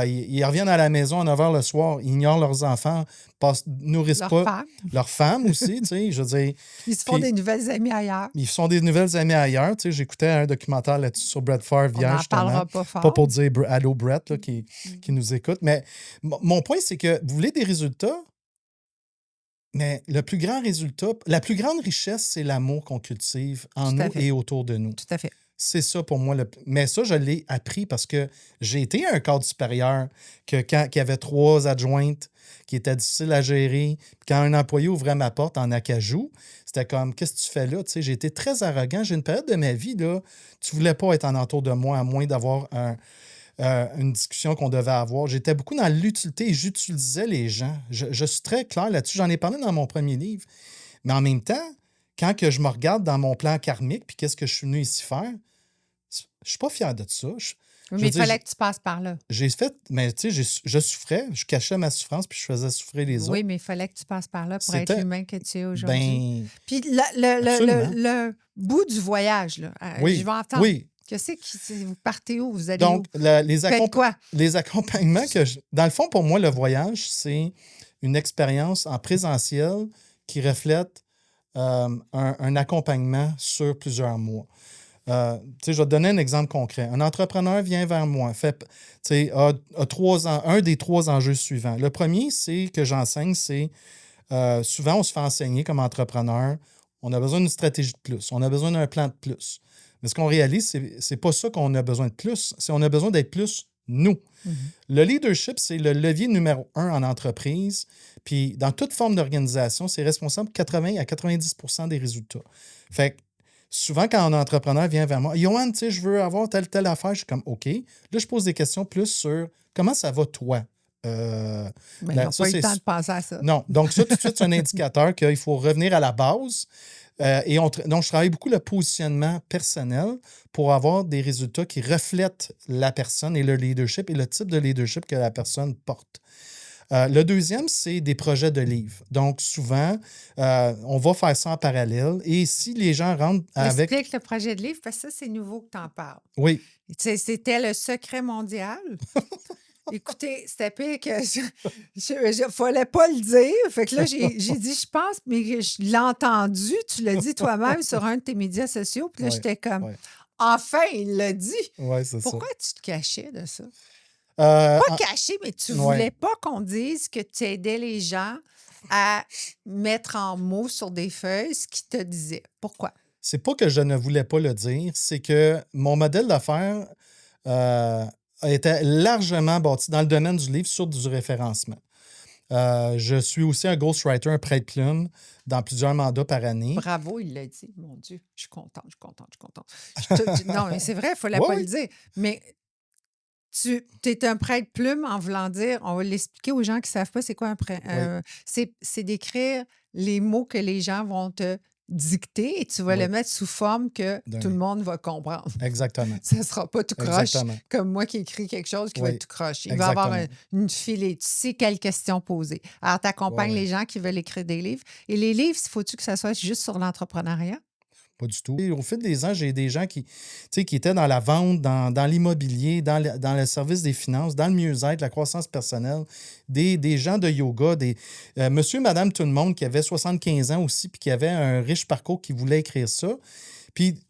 Ils reviennent à la maison à 9 h le soir, ils ignorent leurs enfants, nourrissent Leur pas femme, leurs femmes aussi, tu sais, je veux dire. ils se font Puis- des nouvelles amies ailleurs. Ils sont des nouvelles amies ailleurs. Tu sais, j'écoutais un documentaire là-dessus sur Brett Favre On hier, n'en justement. parlera pas fort. Pas pour dire allô Brett là, qui nous écoute. Mais mon point, c'est que vous voulez des résultats, mais le plus grand résultat, la plus grande richesse, c'est l'amour qu'on cultive en Tout à nous fait. et autour de nous. Tout à fait. C'est ça pour moi. Mais ça, je l'ai appris parce que j'ai été à un cadre supérieur qu'il y avait 3 adjointes qui étaient difficiles à gérer. Quand un employé ouvrait ma porte en acajou, c'était comme, qu'est-ce que tu fais là? Tu sais, j'ai été très arrogant. J'ai une période de ma vie, là, tu voulais pas être en entour de moi à moins d'avoir une discussion qu'on devait avoir. J'étais beaucoup dans l'utilité et j'utilisais les gens. Je suis très clair là-dessus. J'en ai parlé dans mon premier livre. Mais en même temps, quand que je me regarde dans mon plan karmique, puis qu'est-ce que je suis venu ici faire, je suis pas fier de ça. Mais veux il dire, fallait que tu passes par là. j'ai fait, mais tu sais, je souffrais, je cachais ma souffrance, puis je faisais souffrir les Oui, autres. mais il fallait que tu passes par là pour être C'était- l'humain que tu es aujourd'hui. Ben, Puis le absolument. le bout du voyage, là, oui, je vais entendre. oui. Vous partez où? Vous allez Donc, où? les Faites quoi? les accompagnements dans le fond, pour moi, le voyage, c'est une expérience en présentiel qui reflète un accompagnement sur plusieurs mois. Tu sais, je vais te donner un exemple concret. Un entrepreneur vient vers moi, a 3 ans, un des 3 enjeux suivants. Le premier, c'est que j'enseigne, c'est souvent, on se fait enseigner comme entrepreneur, on a besoin d'une stratégie de plus, on a besoin d'un plan de plus. Mais ce qu'on réalise, c'est pas ça qu'on a besoin de plus, c'est qu'on a besoin d'être plus nous. Mhm. Le leadership, c'est le levier numéro 1 en entreprise. Puis, dans toute forme d'organisation, c'est responsable de 80 à 90% des résultats. Fait que, souvent, quand un entrepreneur vient vers moi, Yoann, tu sais, je veux avoir telle affaire, je suis comme, OK. Là, je pose des questions plus sur comment ça va, toi? Mais ils Là, n'ont ça, pas eu le c'est- temps de penser à ça. Non. Donc, ça, tout de suite, c'est un indicateur qu'il faut revenir à la base. Donc, je travaille beaucoup le positionnement personnel pour avoir des résultats qui reflètent la personne et le leadership et le type de leadership que la personne porte. Le deuxième, c'est des projets de livres. Donc, souvent, on va faire ça en parallèle. Et si les gens rentrent avec... Explique le projet de livre, parce que ça, c'est nouveau que tu en parles. Oui, C'était le secret mondial. Écoutez, c'était pire que fallait pas le dire. Fait que là, j'ai dit, je pense, mais je l'ai entendu. Tu l'as dit toi-même sur un de tes médias sociaux. Puis là, Ouais, j'étais comme, ouais, enfin, il l'a dit. ouais, c'est ça. Pourquoi tu te cachais de ça? Euh, Pas en- caché, mais tu ouais. voulais pas qu'on dise que tu aidais les gens à mettre en mots sur des feuilles ce qu'ils te disaient. Pourquoi? C'est pas que je ne voulais pas le dire, c'est que mon modèle d'affaires était largement bâti dans le domaine du livre sur du référencement. Je suis aussi un ghostwriter, un prête-plume dans plusieurs mandats par année. Bravo, il l'a dit. Mon Dieu, je suis contente, je suis contente, je suis contente. Non, mais c'est vrai, il ne fallait Oui, pas oui. le dire. Mais tu es un prête-plume en voulant dire, on va l'expliquer aux gens qui ne savent pas c'est quoi un prêt. C'est d'écrire les mots que les gens vont te dicter et tu vas Oui. le mettre sous forme que D'un- tout le monde va comprendre. Exactement. Ça ne sera pas tout croche Exactement. comme moi qui écris quelque chose qui va Oui, être tout croche. Il va y avoir exactement. une filée. Tu sais quelles questions poser. Alors, tu accompagnes Ouais, ouais. les gens qui veulent écrire des livres. Et les livres, faut-tu que ça soit juste sur l'entrepreneuriat? Pas du tout. Et au fil des ans, j'ai des gens qui étaient dans la vente, dans l'immobilier, dans le service des finances, dans le mieux-être, la croissance personnelle, des gens de yoga, monsieur, madame, tout le monde qui avait 75 ans aussi, puis qui avait un riche parcours qui voulait écrire ça. Puis, tu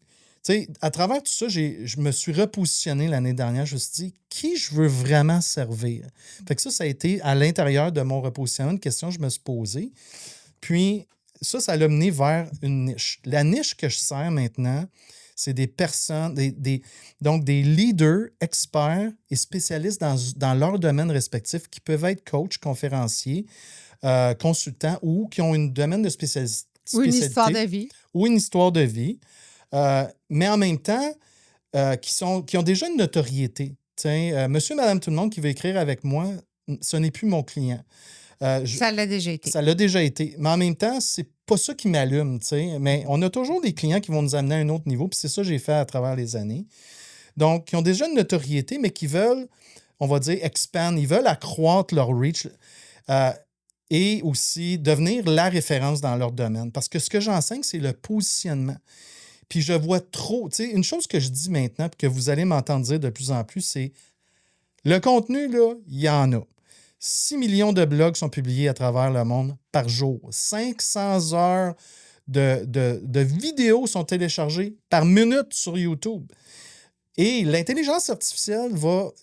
sais, à travers tout ça, je me suis repositionné l'année dernière. Je me suis dit, qui je veux vraiment servir? Fait que ça a été à l'intérieur de mon repositionnement, une question que je me suis posée. Puis, ça l'a mené vers une niche. La niche que je sers maintenant, c'est des personnes, donc des leaders, experts et spécialistes dans leur domaine respectif qui peuvent être coachs, conférenciers, consultants ou qui ont un domaine de spécialité. Ou une histoire de vie. Ou une histoire de vie. Mais en même temps, qui ont déjà une notoriété. Monsieur, madame, tout le monde qui veut écrire avec moi, ce n'est plus mon client. Ça l'a déjà été. Ça l'a déjà été. Mais en même temps, c'est pas ça qui m'allume, tu sais. Mais on a toujours des clients qui vont nous amener à un autre niveau, puis c'est ça que j'ai fait à travers les années. Donc, qui ont déjà une notoriété, mais qui veulent, on va dire, expand, ils veulent accroître leur reach et aussi devenir la référence dans leur domaine. Parce que ce que j'enseigne, c'est le positionnement. Puis je vois trop, tu sais, une chose que je dis maintenant, puis que vous allez m'entendre dire de plus en plus, c'est le contenu, là, il y en a. 6 millions de blogs sont publiés à travers le monde par jour. 500 heures de vidéos sont téléchargées par minute sur YouTube. Et l'intelligence artificielle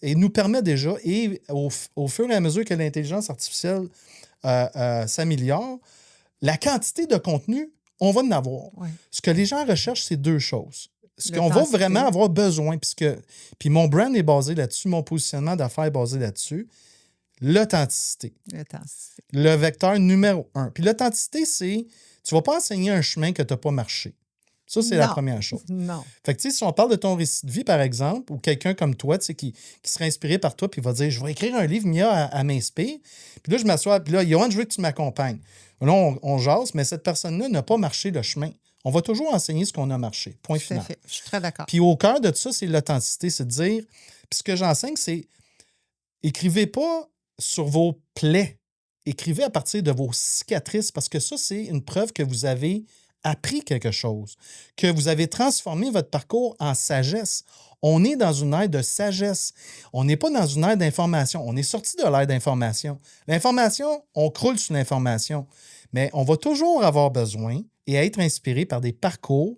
nous permet déjà, et au fur et à mesure que l'intelligence artificielle s'améliore, la quantité de contenu, on va en avoir. Ouais. Ce que les gens recherchent, c'est deux choses. Ce qu'on va L'authenticité. vraiment avoir besoin, puis mon brand est basé là-dessus, mon positionnement d'affaires est basé là-dessus, l'authenticité. L'authenticité. Le vecteur numéro 1. Puis l'authenticité, c'est, tu ne vas pas enseigner un chemin que tu n'as pas marché. Ça, c'est la Non. première chose. Non. Fait que, tu sais, si on parle de ton récit de vie, par exemple, ou quelqu'un comme toi, tu sais, qui serait inspiré par toi, puis va dire, je vais écrire un livre, Mia, à m'inspirer. Puis là, je m'assois, puis là, Johan, je veux que tu m'accompagnes. Là, on jase, mais cette personne-là n'a pas marché le chemin. On va toujours enseigner ce qu'on a marché. Point Tout à final. fait. Je suis très d'accord. Puis au cœur de ça, c'est l'authenticité, c'est de dire, puis ce que j'enseigne, c'est, écrivez pas sur vos plaies, écrivez à partir de vos cicatrices, parce que ça, c'est une preuve que vous avez appris quelque chose, que vous avez transformé votre parcours en sagesse. On est dans une ère de sagesse. On n'est pas dans une ère d'information. On est sorti de l'ère d'information. L'information, on croule sur l'information. Mais on va toujours avoir besoin et être inspiré par des parcours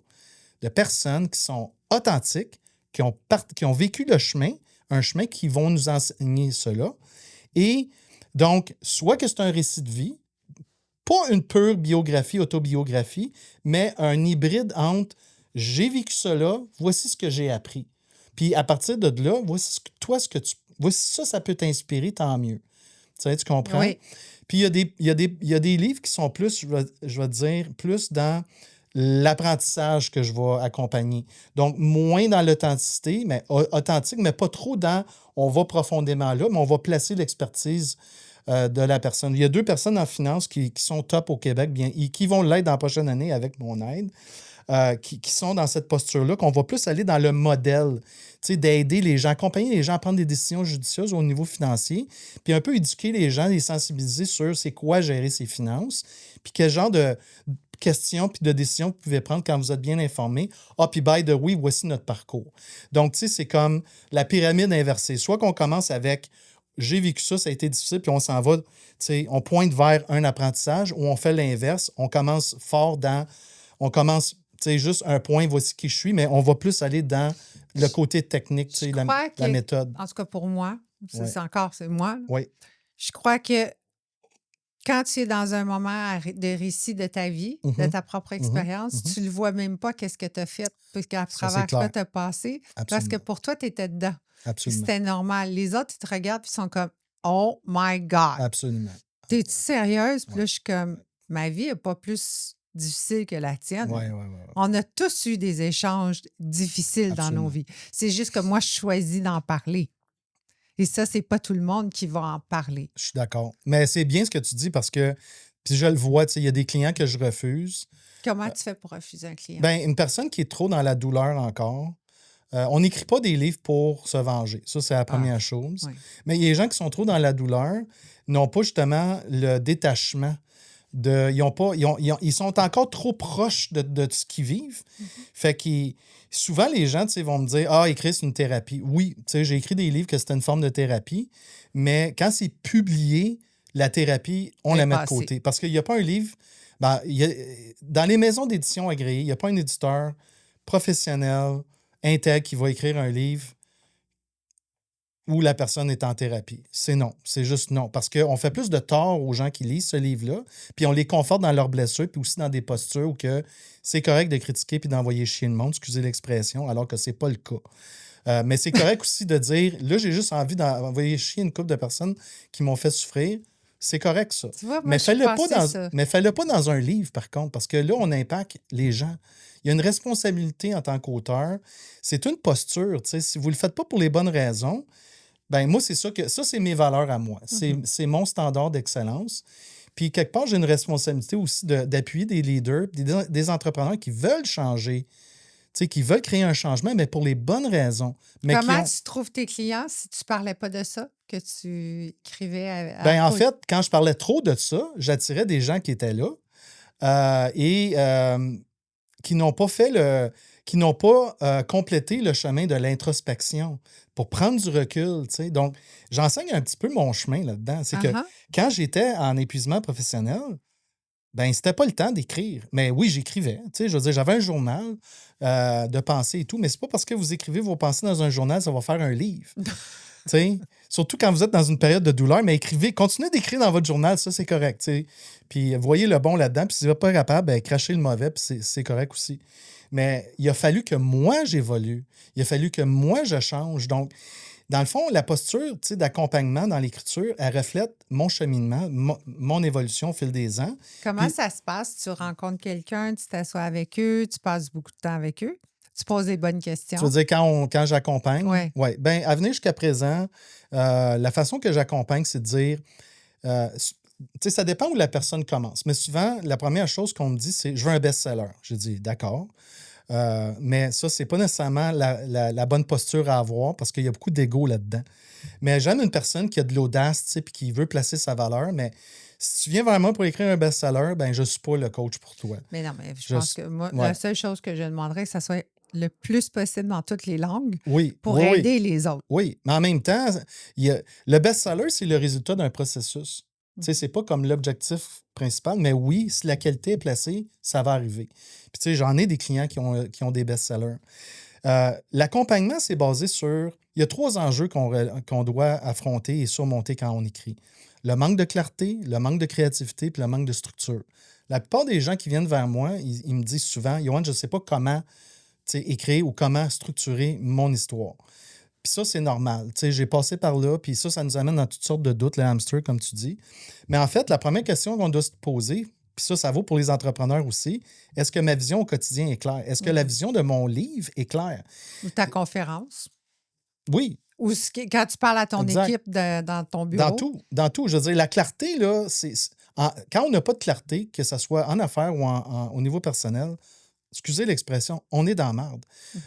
de personnes qui sont authentiques, qui ont vécu le chemin, un chemin qui vont nous enseigner cela. Et donc, soit que c'est un récit de vie, pas une pure biographie, autobiographie, mais un hybride entre j'ai vécu cela, voici ce que j'ai appris. Puis à partir de là, voici voici ça peut t'inspirer, tant mieux. Tu comprends? Oui. Puis il y a des livres qui sont plus, je vais dire, plus dans l'apprentissage que je vais accompagner. Donc, moins dans l'authenticité, mais authentique, mais pas trop dans on va profondément là, mais on va placer l'expertise de la personne. Il y a 2 personnes en finance qui sont top au Québec, bien, et qui vont l'être dans la prochaine année avec mon aide, qui sont dans cette posture-là, qu'on va plus aller dans le modèle, d'aider les gens, accompagner les gens à prendre des décisions judicieuses au niveau financier, puis un peu éduquer les gens, les sensibiliser sur c'est quoi gérer ses finances, puis quel genre de questions puis de décisions que vous pouvez prendre quand vous êtes bien informé. Ah, puis by the way, voici notre parcours. Donc, c'est comme la pyramide inversée. Soit qu'on commence avec j'ai vécu ça, ça a été difficile, puis on s'en va, tu sais, on pointe vers un apprentissage ou on fait l'inverse. On commence fort on commence, tu sais, juste un point, voici qui je suis, mais on va plus aller dans le côté technique, tu sais, Je crois la que, méthode. en tout cas pour moi, ça, Ouais. c'est moi, Oui. je crois que quand tu es dans un moment de récit de ta vie, de ta propre expérience, tu ne le vois même pas qu'est-ce que tu as fait, puis qu'à Ça, c'est travers quoi clair. tu as passé, parce que Absolument. pour toi, tu étais dedans. Puis Absolument. c'était normal. Les autres, ils te regardent puis ils sont comme Oh my God! Absolument. T'es-tu sérieuse? Puis Ouais. là, je suis comme ma vie n'est pas plus difficile que la tienne. Oui, oui, oui. On a tous eu des échanges difficiles dans nos Absolument. vies. C'est juste que moi, je choisis d'en parler. Et ça, c'est pas tout le monde qui va en parler. Je suis d'accord. Mais c'est bien ce que tu dis parce que, puis je le vois, tu sais, il y a des clients que je refuse. Comment tu fais pour refuser un client? Ben, une personne qui est trop dans la douleur encore, on n'écrit pas des livres pour se venger. Ça, c'est la première chose. oui. Mais il y a des gens qui sont trop dans la douleur, n'ont pas justement le détachement. Ils sont encore trop proches de ce qu'ils vivent. Fait que souvent, les gens, tu sais, vont me dire « Ah, écrire, c'est une thérapie. » Oui, tu sais, j'ai écrit des livres que c'était une forme de thérapie, mais quand c'est publié, la thérapie, on Elle est la met de passée. côté. Parce qu'il n'y a pas un livre... Ben, dans les maisons d'édition agréées, il n'y a pas un éditeur professionnel, intègre, qui va écrire un livre où la personne est en thérapie. C'est non. C'est juste non. Parce qu'on fait plus de tort aux gens qui lisent ce livre-là, puis on les conforte dans leurs blessures, puis aussi dans des postures où que c'est correct de critiquer puis d'envoyer chier le monde, excusez l'expression, alors que c'est pas le cas. Mais c'est correct aussi de dire, là, j'ai juste envie d'envoyer chier une couple de personnes qui m'ont fait souffrir. C'est correct, ça. Tu vois, moi, Mais je fais-le pensais pas ça. mais fais-le pas dans un livre, par contre, parce que là, on impacte les gens. Il y a une responsabilité en tant qu'auteur. C'est une posture. Tu sais, si vous ne le faites pas pour les bonnes raisons, ben moi, c'est mes valeurs à moi. C'est mon standard d'excellence. Puis, quelque part, j'ai une responsabilité aussi d'appuyer des leaders, des entrepreneurs qui veulent changer, tu sais, qui veulent créer un changement, mais pour les bonnes raisons. Mais Comment tu trouves tes clients si tu parlais pas de ça, que tu écrivais Ben, en fait, quand je parlais trop de ça, j'attirais des gens qui étaient là et qui n'ont pas complété le chemin de l'introspection pour prendre du recul, tu sais. Donc, j'enseigne un petit peu mon chemin là-dedans. C'est que quand j'étais en épuisement professionnel, ben c'était pas le temps d'écrire. Mais oui, j'écrivais. Tu sais, je veux dire, j'avais un journal de pensées et tout, mais c'est pas parce que vous écrivez vos pensées dans un journal, ça va faire un livre. Tu sais, surtout quand vous êtes dans une période de douleur, mais continuez d'écrire dans votre journal, ça, c'est correct, tu sais. Puis voyez le bon là-dedans, puis si vous n'êtes pas capable, ben, crachez le mauvais, puis c'est correct aussi. Mais il a fallu que moi, j'évolue. Il a fallu que moi, je change. Donc, dans le fond, la posture, tu sais, d'accompagnement dans l'écriture, elle reflète mon cheminement, mon évolution au fil des ans. Comment ça se passe? Tu rencontres quelqu'un, tu t'assois avec eux, tu passes beaucoup de temps avec eux, tu poses des bonnes questions. Tu veux dire quand j'accompagne? Oui. Ouais. Ben, à venir jusqu'à présent, la façon que j'accompagne, c'est de dire, tu sais, ça dépend où la personne commence. Mais souvent, la première chose qu'on me dit, c'est « je veux un best-seller ». Je dis « d'accord ». Mais ça, c'est pas nécessairement la bonne posture à avoir parce qu'il y a beaucoup d'ego là-dedans. Mais j'aime une personne qui a de l'audace, tu sais, puis qui veut placer sa valeur. Mais si tu viens vers moi pour écrire un best-seller, ben je suis pas le coach pour toi. Mais non, mais je pense que moi, ouais. la seule chose que je demanderais, que ça soit le plus possible dans toutes les langues Oui, pour oui, aider les autres. Oui, mais en même temps, le best-seller, c'est le résultat d'un processus. Tu sais, c'est pas comme l'objectif principal, mais oui, si la qualité est placée, ça va arriver. Puis, tu sais, j'en ai des clients qui ont des best-sellers. L'accompagnement, c'est basé sur... Il y a 3 enjeux qu'on doit affronter et surmonter quand on écrit. Le manque de clarté, le manque de créativité, puis le manque de structure. La plupart des gens qui viennent vers moi, ils me disent souvent « Yoann, je ne sais pas comment écrire ou comment structurer mon histoire. » Puis ça, c'est normal. Tu sais, j'ai passé par là, puis ça nous amène dans toutes sortes de doutes, les hamsters, comme tu dis. Mais en fait, la première question qu'on doit se poser, puis ça vaut pour les entrepreneurs aussi, est-ce que ma vision au quotidien est claire? Est-ce que la vision de mon livre est claire? Ou ta conférence. Oui. Ou quand tu parles à ton équipe dans ton bureau. Dans tout. Je veux dire, la clarté, là, quand on n'a pas de clarté, que ce soit en affaires ou au niveau personnel, excusez l'expression, on est dans la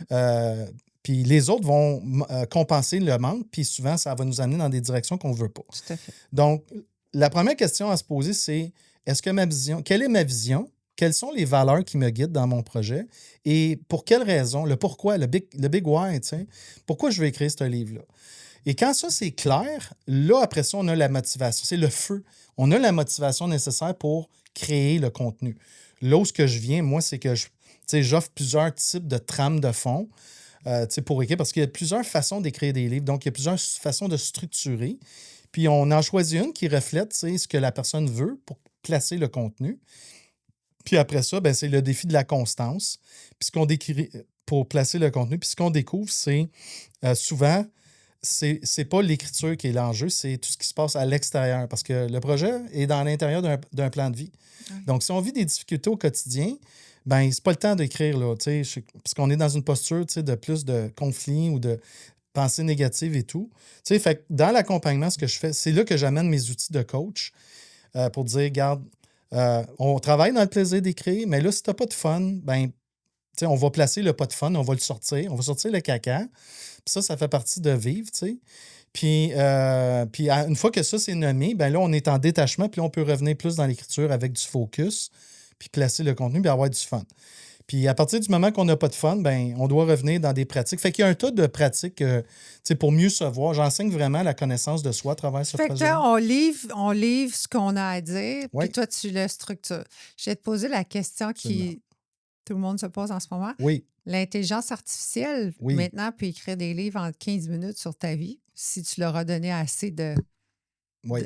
merde. Puis les autres vont compenser le manque, puis souvent, ça va nous amener dans des directions qu'on ne veut pas. Tout à fait. Donc, la première question à se poser, c'est quelle est ma vision? Quelles sont les valeurs qui me guident dans mon projet? Et pour quelles raisons? Le pourquoi, le big why, tu sais. Pourquoi je veux écrire ce livre-là? Et quand ça, c'est clair, là, après ça, on a la motivation. C'est le feu. On a la motivation nécessaire pour créer le contenu. Là où ce que je viens, moi, c'est que j'offre plusieurs types de trames de fond pour écrire, parce qu'il y a plusieurs façons d'écrire des livres. Donc, il y a plusieurs façons de structurer. Puis, on en choisit une qui reflète ce que la personne veut pour placer le contenu. Puis après ça, ben, c'est le défi de la constance. Puis ce qu'on décrit pour placer le contenu. Puis ce qu'on découvre, c'est souvent, c'est pas l'écriture qui est l'enjeu, c'est tout ce qui se passe à l'extérieur. Parce que le projet est dans l'intérieur d'un plan de vie. Oui. Donc, si on vit des difficultés au quotidien, ben c'est pas le temps d'écrire, là, parce qu'on est dans une posture de plus de conflit ou de pensée négative et tout. Fait que dans l'accompagnement, ce que je fais, c'est là que j'amène mes outils de coach pour dire, regarde, on travaille dans le plaisir d'écrire, mais là, si tu n'as pas de fun, ben, on va placer le pas de fun, on va le sortir, on va sortir le caca. Puis ça fait partie de vivre, tu sais. Puis une fois que ça, c'est nommé, ben là, on est en détachement, puis là, on peut revenir plus dans l'écriture avec du focus, puis placer le contenu, puis avoir du fun. Puis à partir du moment qu'on n'a pas de fun, ben on doit revenir dans des pratiques. Fait qu'il y a un tas de pratiques pour mieux se voir. J'enseigne vraiment la connaissance de soi à travers ce Fait que projet. là, on livre ce qu'on a à dire, Oui. puis toi, tu le structures. Je vais te poser la question qui tout le monde se pose en ce moment. Oui. L'intelligence artificielle, Oui. maintenant, peut écrire des livres en 15 minutes sur ta vie, si tu leur as donné assez de... Oui.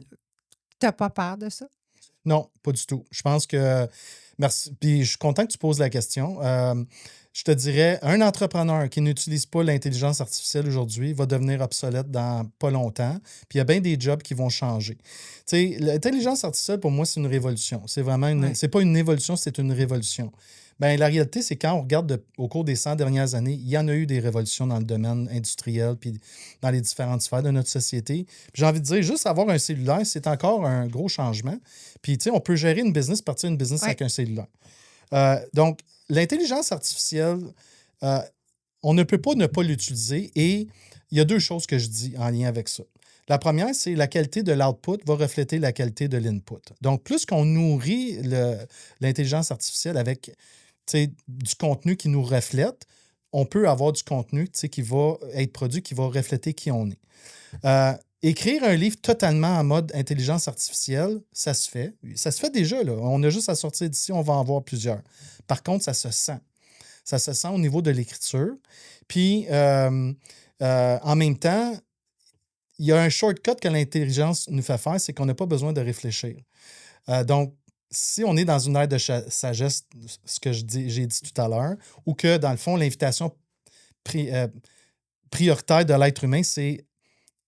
Tu n'as pas peur de ça? Non, pas du tout. Je pense que... Merci. Puis je suis content que tu poses la question. Je te dirais, un entrepreneur qui n'utilise pas l'intelligence artificielle aujourd'hui va devenir obsolète dans pas longtemps. Puis il y a bien des jobs qui vont changer. Tu sais, l'intelligence artificielle, pour moi, c'est une révolution. C'est vraiment c'est pas une évolution, c'est une révolution. Bien, la réalité, c'est quand on regarde au cours des 100 dernières années, il y en a eu des révolutions dans le domaine industriel puis dans les différentes sphères de notre société. Puis j'ai envie de dire, juste avoir un cellulaire, c'est encore un gros changement. Puis, tu sais, on peut gérer une business, partir d'une business avec un cellulaire. Donc, l'intelligence artificielle, on ne peut pas ne pas l'utiliser et il y a deux choses que je dis en lien avec ça. La première, c'est la qualité de l'output va refléter la qualité de l'input. Donc, plus qu'on nourrit l'intelligence artificielle avec du contenu qui nous reflète, on peut avoir du contenu qui va être produit, qui va refléter qui on est. Écrire un livre totalement en mode intelligence artificielle, ça se fait. Ça se fait déjà, là. On a juste à sortir d'ici, on va en voir plusieurs. Par contre, ça se sent. Ça se sent au niveau de l'écriture. Puis, en même temps, il y a un shortcut que l'intelligence nous fait faire, c'est qu'on n'a pas besoin de réfléchir. Donc, si on est dans une ère de sagesse, ce que j'ai dit tout à l'heure, ou que, dans le fond, l'invitation prioritaire de l'être humain, c'est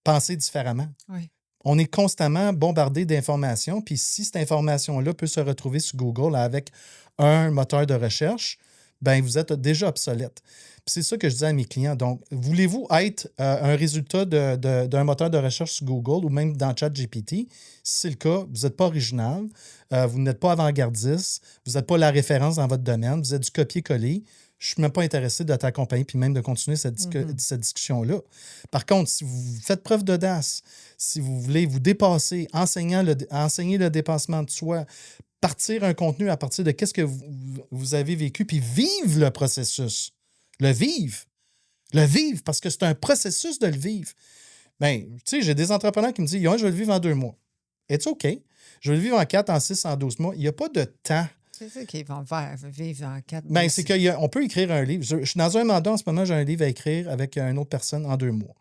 penser différemment. Oui. On est constamment bombardé d'informations, puis si cette information-là peut se retrouver sur Google avec un moteur de recherche, ben vous êtes déjà obsolète. Puis c'est ça que je dis à mes clients. Donc, voulez-vous être un résultat d'un moteur de recherche sur Google ou même dans ChatGPT? Si c'est le cas, vous n'êtes pas original, vous n'êtes pas avant-gardiste, vous n'êtes pas la référence dans votre domaine, vous êtes du copier-coller. Je ne suis même pas intéressé de t'accompagner puis même de continuer cette discussion-là. Par contre, si vous faites preuve d'audace, si vous voulez vous dépasser, enseigner le dépassement de soi, partir un contenu à partir de qu'est-ce que vous avez vécu, puis vivre le processus. Le vivre, parce que c'est un processus de le vivre. Bien, tu sais, j'ai des entrepreneurs qui me disent, je vais le vivre en 2 mois. It's OK. Je vais le vivre en 4, en 6, en 12 mois. Il n'y a pas de temps. C'est ça qu'ils vont vivre en 4 mois. Bien, c'est qu'on peut écrire un livre. Je suis dans un mandat en ce moment, j'ai un livre à écrire avec une autre personne en 2 mois.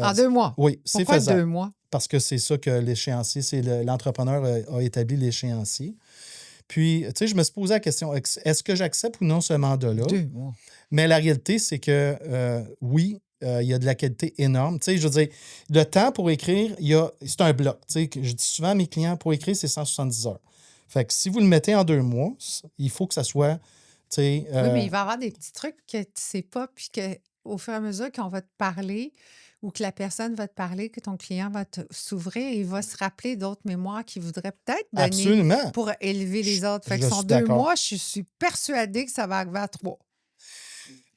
En 2 mois? Oui, c'est Pourquoi faisable. 2 mois? Parce que c'est ça que l'échéancier, c'est l'entrepreneur a établi l'échéancier. Puis, tu sais, je me suis posé la question, est-ce que j'accepte ou non ce mandat-là? 2 mois. Mais la réalité, c'est que oui, il y a de la qualité énorme. Tu sais, je veux dire, le temps pour écrire, c'est un bloc. Tu sais, je dis souvent à mes clients, pour écrire, c'est 170 heures. Fait que si vous le mettez en 2 mois, il faut que ça soit, tu sais... Oui, mais il va y avoir des petits trucs que tu ne sais pas, puis qu'au fur et à mesure qu'on va te parler ou que la personne va te parler, que ton client va s'ouvrir, il va se rappeler d'autres mémoires qu'il voudrait peut-être donner Absolument. pour élever les autres. Fait que Je sur suis 2 d'accord. mois, je suis persuadée que ça va arriver à 3.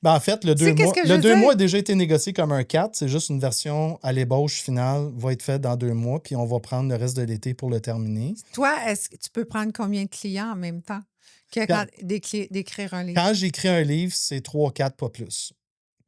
Ben, en fait, le Tu sais, 2 qu'est-ce mois, que je le veux 2 dire? mois a déjà été négocié comme un 4. C'est juste une version à l'ébauche finale, va être faite dans 2 mois, puis on va prendre le reste de l'été pour le terminer. Toi, est-ce que tu peux prendre combien de clients en même temps que d'écrire un livre? Quand j'écris un livre, c'est 3, 4, pas plus.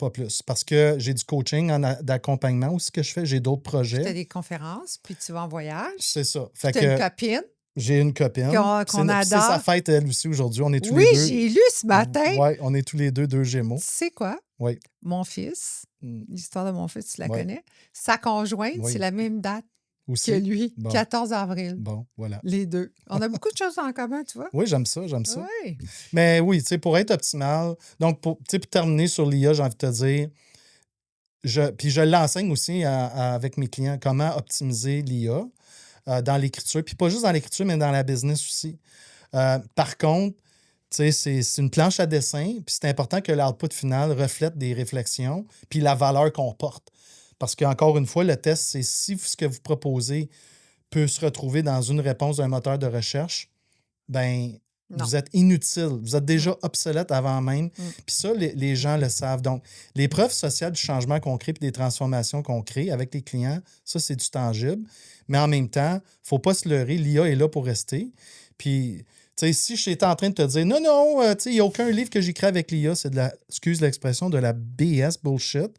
pas plus. Parce que j'ai du coaching d'accompagnement aussi que je fais. J'ai d'autres Tu as projets. des conférences, puis tu vas en voyage. C'est ça. Fait Tu as une que copine j'ai une copine. qu'on Puis c'est sa adore. fête, elle aussi, aujourd'hui. On est tous Oui, les deux. j'ai lu ce matin. Oui, on est tous les deux Tu Gémeaux. sais quoi? Oui. Mon fils, l'histoire de mon fils, tu la Ouais. connais. Sa conjointe, Oui. c'est la même date Aussi. que lui, Bon. 14 avril. Bon, voilà. Les deux. On a beaucoup de choses en commun, tu vois? Oui, j'aime ça. Oui. Mais oui, tu sais, pour être optimal, donc pour terminer sur l'IA, j'ai envie de te dire, puis je l'enseigne aussi avec mes clients, comment optimiser l'IA dans l'écriture, puis pas juste dans l'écriture, mais dans la business aussi. Par contre, tu sais, c'est une planche à dessin, puis c'est important que l'output final reflète des réflexions, puis la valeur qu'on porte. Parce qu'encore une fois, le test, c'est si ce que vous proposez peut se retrouver dans une réponse d'un moteur de recherche, ben Non. vous êtes inutile. Vous êtes déjà obsolète avant même. Puis ça, les gens le savent. Donc, les preuves sociales du changement qu'on crée puis des transformations qu'on crée avec les clients, ça, c'est du tangible. Mais en même temps, il ne faut pas se leurrer. L'IA est là pour rester. Puis, tu sais, si j'étais en train de te dire non, tu sais, il n'y a aucun livre que j'écris avec l'IA, c'est excuse l'expression, de la BS bullshit.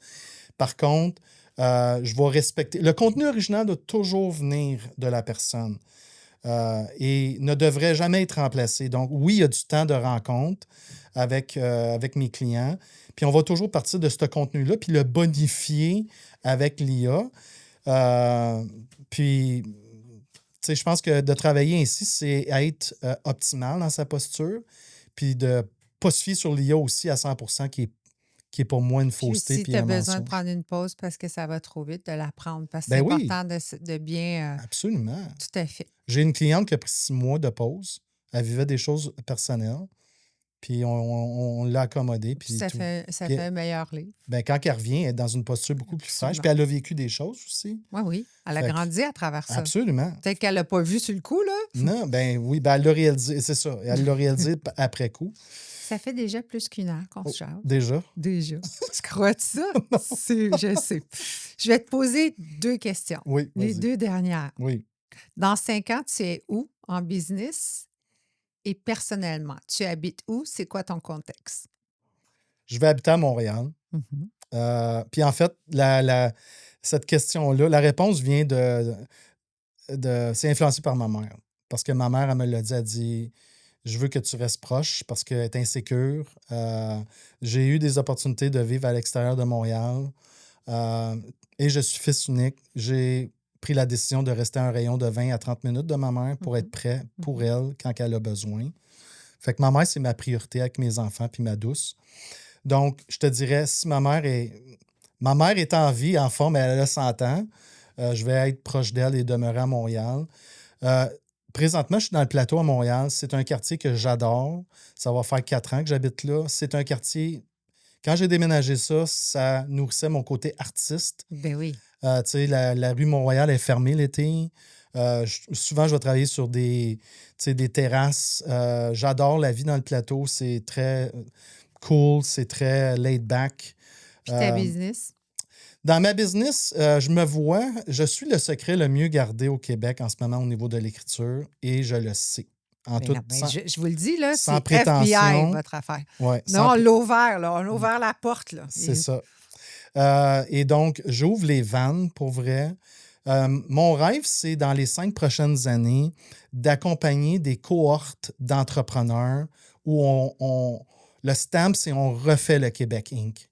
Par contre, je vais respecter. Le contenu original doit toujours venir de la personne. Et ne devrait jamais être remplacé. Donc, oui, il y a du temps de rencontre avec mes clients. Puis, on va toujours partir de ce contenu-là, puis le bonifier avec l'IA. Puis, tu sais, je pense que de travailler ainsi, c'est être optimal dans sa posture, puis de ne pas se fier sur l'IA aussi à 100% qui est pour moi une fausseté. Si tu as besoin de prendre une pause parce que ça va trop vite, de la prendre. Parce que c'est important de bien... Absolument. Tout à fait. J'ai une cliente qui a pris 6 mois de pause. Elle vivait des choses personnelles. Puis on l'a accommodée. Puis ça fait un meilleur livre. Ben, quand elle revient, elle est dans une posture beaucoup plus fraîche. Puis elle a vécu des choses aussi. Oui. Elle a grandi à travers ça. Absolument. Peut-être qu'elle l'a pas vu sur le coup, là. Non, ben oui, ben elle l'a réalisé. C'est ça. Elle l'a réalisé après coup. Ça fait déjà plus qu'une heure qu'on se charge. Déjà? Déjà. Tu crois-tu ça? Je sais. Je vais te poser 2 questions. Oui, les 2 dernières. Oui. Dans 5 ans, tu es où en business et personnellement? Tu habites où? C'est quoi ton contexte? Je vais habiter à Montréal. Puis en fait, cette question-là, la réponse vient c'est influencé par ma mère. Parce que ma mère, elle me l'a dit, elle dit je veux que tu restes proche parce qu'elle est insécure. J'ai eu des opportunités de vivre à l'extérieur de Montréal et je suis fils unique. J'ai pris la décision de rester à un rayon de 20 à 30 minutes de ma mère pour être prêt pour elle quand elle a besoin. Fait que ma mère, c'est ma priorité avec mes enfants puis ma douce. Donc, je te dirais, si ma mère est en vie, en forme, elle a 100 ans, je vais être proche d'elle et demeurer à Montréal. Présentement, je suis dans le plateau à Montréal. C'est un quartier que j'adore. Ça va faire 4 ans que j'habite là. C'est un quartier... Quand j'ai déménagé ça nourrissait mon côté artiste. Ben oui. Tu sais, la rue Mont-Royal est fermée l'été. Souvent, je vais travailler sur des terrasses. J'adore la vie dans le plateau. C'est très cool. C'est très laid back. Puis ta business? Dans ma business, je suis le secret le mieux gardé au Québec en ce moment au niveau de l'écriture et je le sais. Je vous le dis, là, sans c'est prétention, FBI, votre affaire. Ouais, non, on l'a ouvert, là. On a ouvert la porte, là. C'est ça. Et donc, j'ouvre les vannes pour vrai. Mon rêve, c'est dans les 5 prochaines années d'accompagner des cohortes d'entrepreneurs où le stamp, c'est on refait le Québec Inc.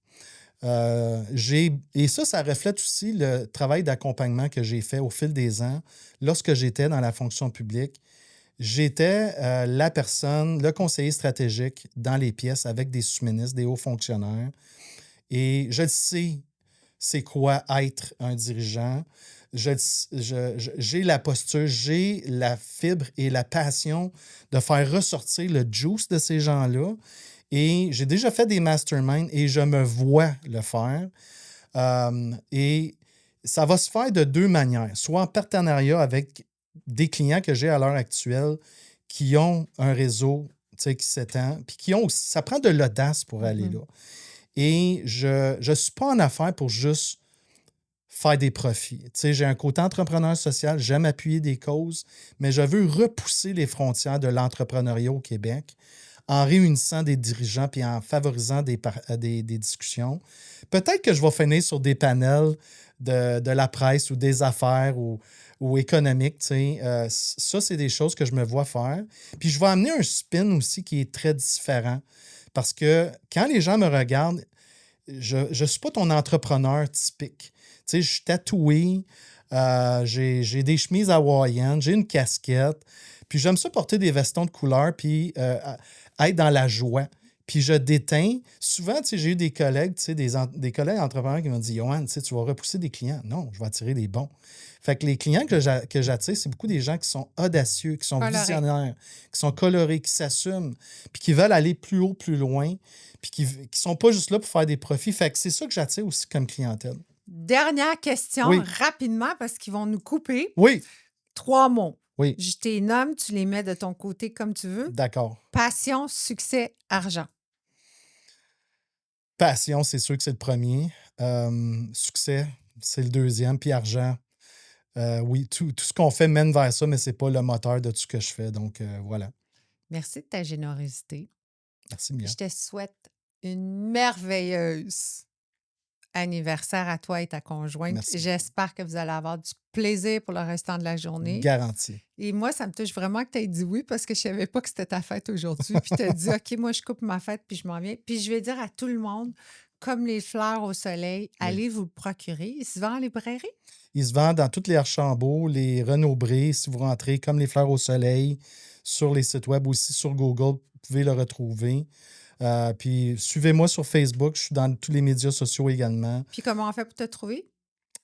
Et ça reflète aussi le travail d'accompagnement que j'ai fait au fil des ans. Lorsque j'étais dans la fonction publique, j'étais la personne, le conseiller stratégique dans les pièces avec des sous-ministres, des hauts fonctionnaires. Et je sais c'est quoi être un dirigeant. J'ai la posture, j'ai la fibre et la passion de faire ressortir le juice de ces gens-là. Et j'ai déjà fait des masterminds et je me vois le faire. Et ça va se faire de 2 manières. Soit en partenariat avec des clients que j'ai à l'heure actuelle qui ont un réseau qui s'étend, puis ça prend de l'audace pour aller là. Et je ne suis pas en affaires pour juste faire des profits. J'ai un côté entrepreneur social, j'aime appuyer des causes, mais je veux repousser les frontières de l'entrepreneuriat au Québec en réunissant des dirigeants puis en favorisant des discussions. Peut-être que je vais finir sur des panels de la presse ou des affaires ou économiques. Tu sais. Ça, c'est des choses que je me vois faire. Puis je vais amener un spin aussi qui est très différent. Parce que quand les gens me regardent, je ne suis pas ton entrepreneur typique. Tu sais, je suis tatoué, j'ai des chemises hawaïennes, j'ai une casquette, puis j'aime ça porter des vestons de couleur, puis être dans la joie. Puis je déteins. Souvent, tu sais, j'ai eu des collègues, tu sais, des collègues entrepreneurs qui m'ont dit Johan, tu sais, tu vas repousser des clients. Non, je vais attirer des bons. Fait que les clients que j'attire, c'est beaucoup des gens qui sont audacieux, qui sont Coloré. visionnaires, qui sont colorés, qui s'assument, puis qui veulent aller plus haut, plus loin, puis qui ne sont pas juste là pour faire des profits. Fait que c'est ça que j'attire aussi comme clientèle. Dernière question, Oui. rapidement, parce qu'ils vont nous couper. Oui, 3 mots. oui, Je tes nomme, tu les mets de ton côté comme tu veux. d'accord. Passion, succès, argent. Passion, c'est sûr que c'est le premier. Succès, c'est le deuxième. Puis argent, oui, tout ce qu'on fait mène vers ça, mais ce n'est pas le moteur de tout ce que je fais. Donc, voilà. Merci de ta générosité. Merci, Mia. Je te souhaite une merveilleuse anniversaire à toi et ta conjointe. Merci beaucoup. J'espère que vous allez avoir du plaisir pour le restant de la journée. Garanti. Et moi, ça me touche vraiment que tu aies dit oui parce que je ne savais pas que c'était ta fête aujourd'hui. Puis tu as dit, OK, moi, je coupe ma fête puis je m'en viens. Puis je vais dire à tout le monde, comme les fleurs au soleil, allez vous le procurer. Il se vend en librairie? Il se vend dans toutes les Archambault, les Renaud-Bré, si vous rentrez, comme les fleurs au soleil, sur les sites web aussi, sur Google, vous pouvez le retrouver. Puis suivez-moi sur Facebook, je suis dans tous les médias sociaux également. Puis comment on fait pour te trouver?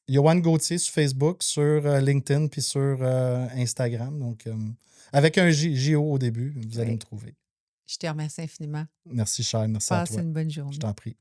Yoann Gauthier sur Facebook, sur LinkedIn, puis sur Instagram. Donc, avec un JO au début, vous allez me trouver. Je te remercie infiniment. Merci, cher. Merci à Passe toi. une bonne Je journée. t'en prie.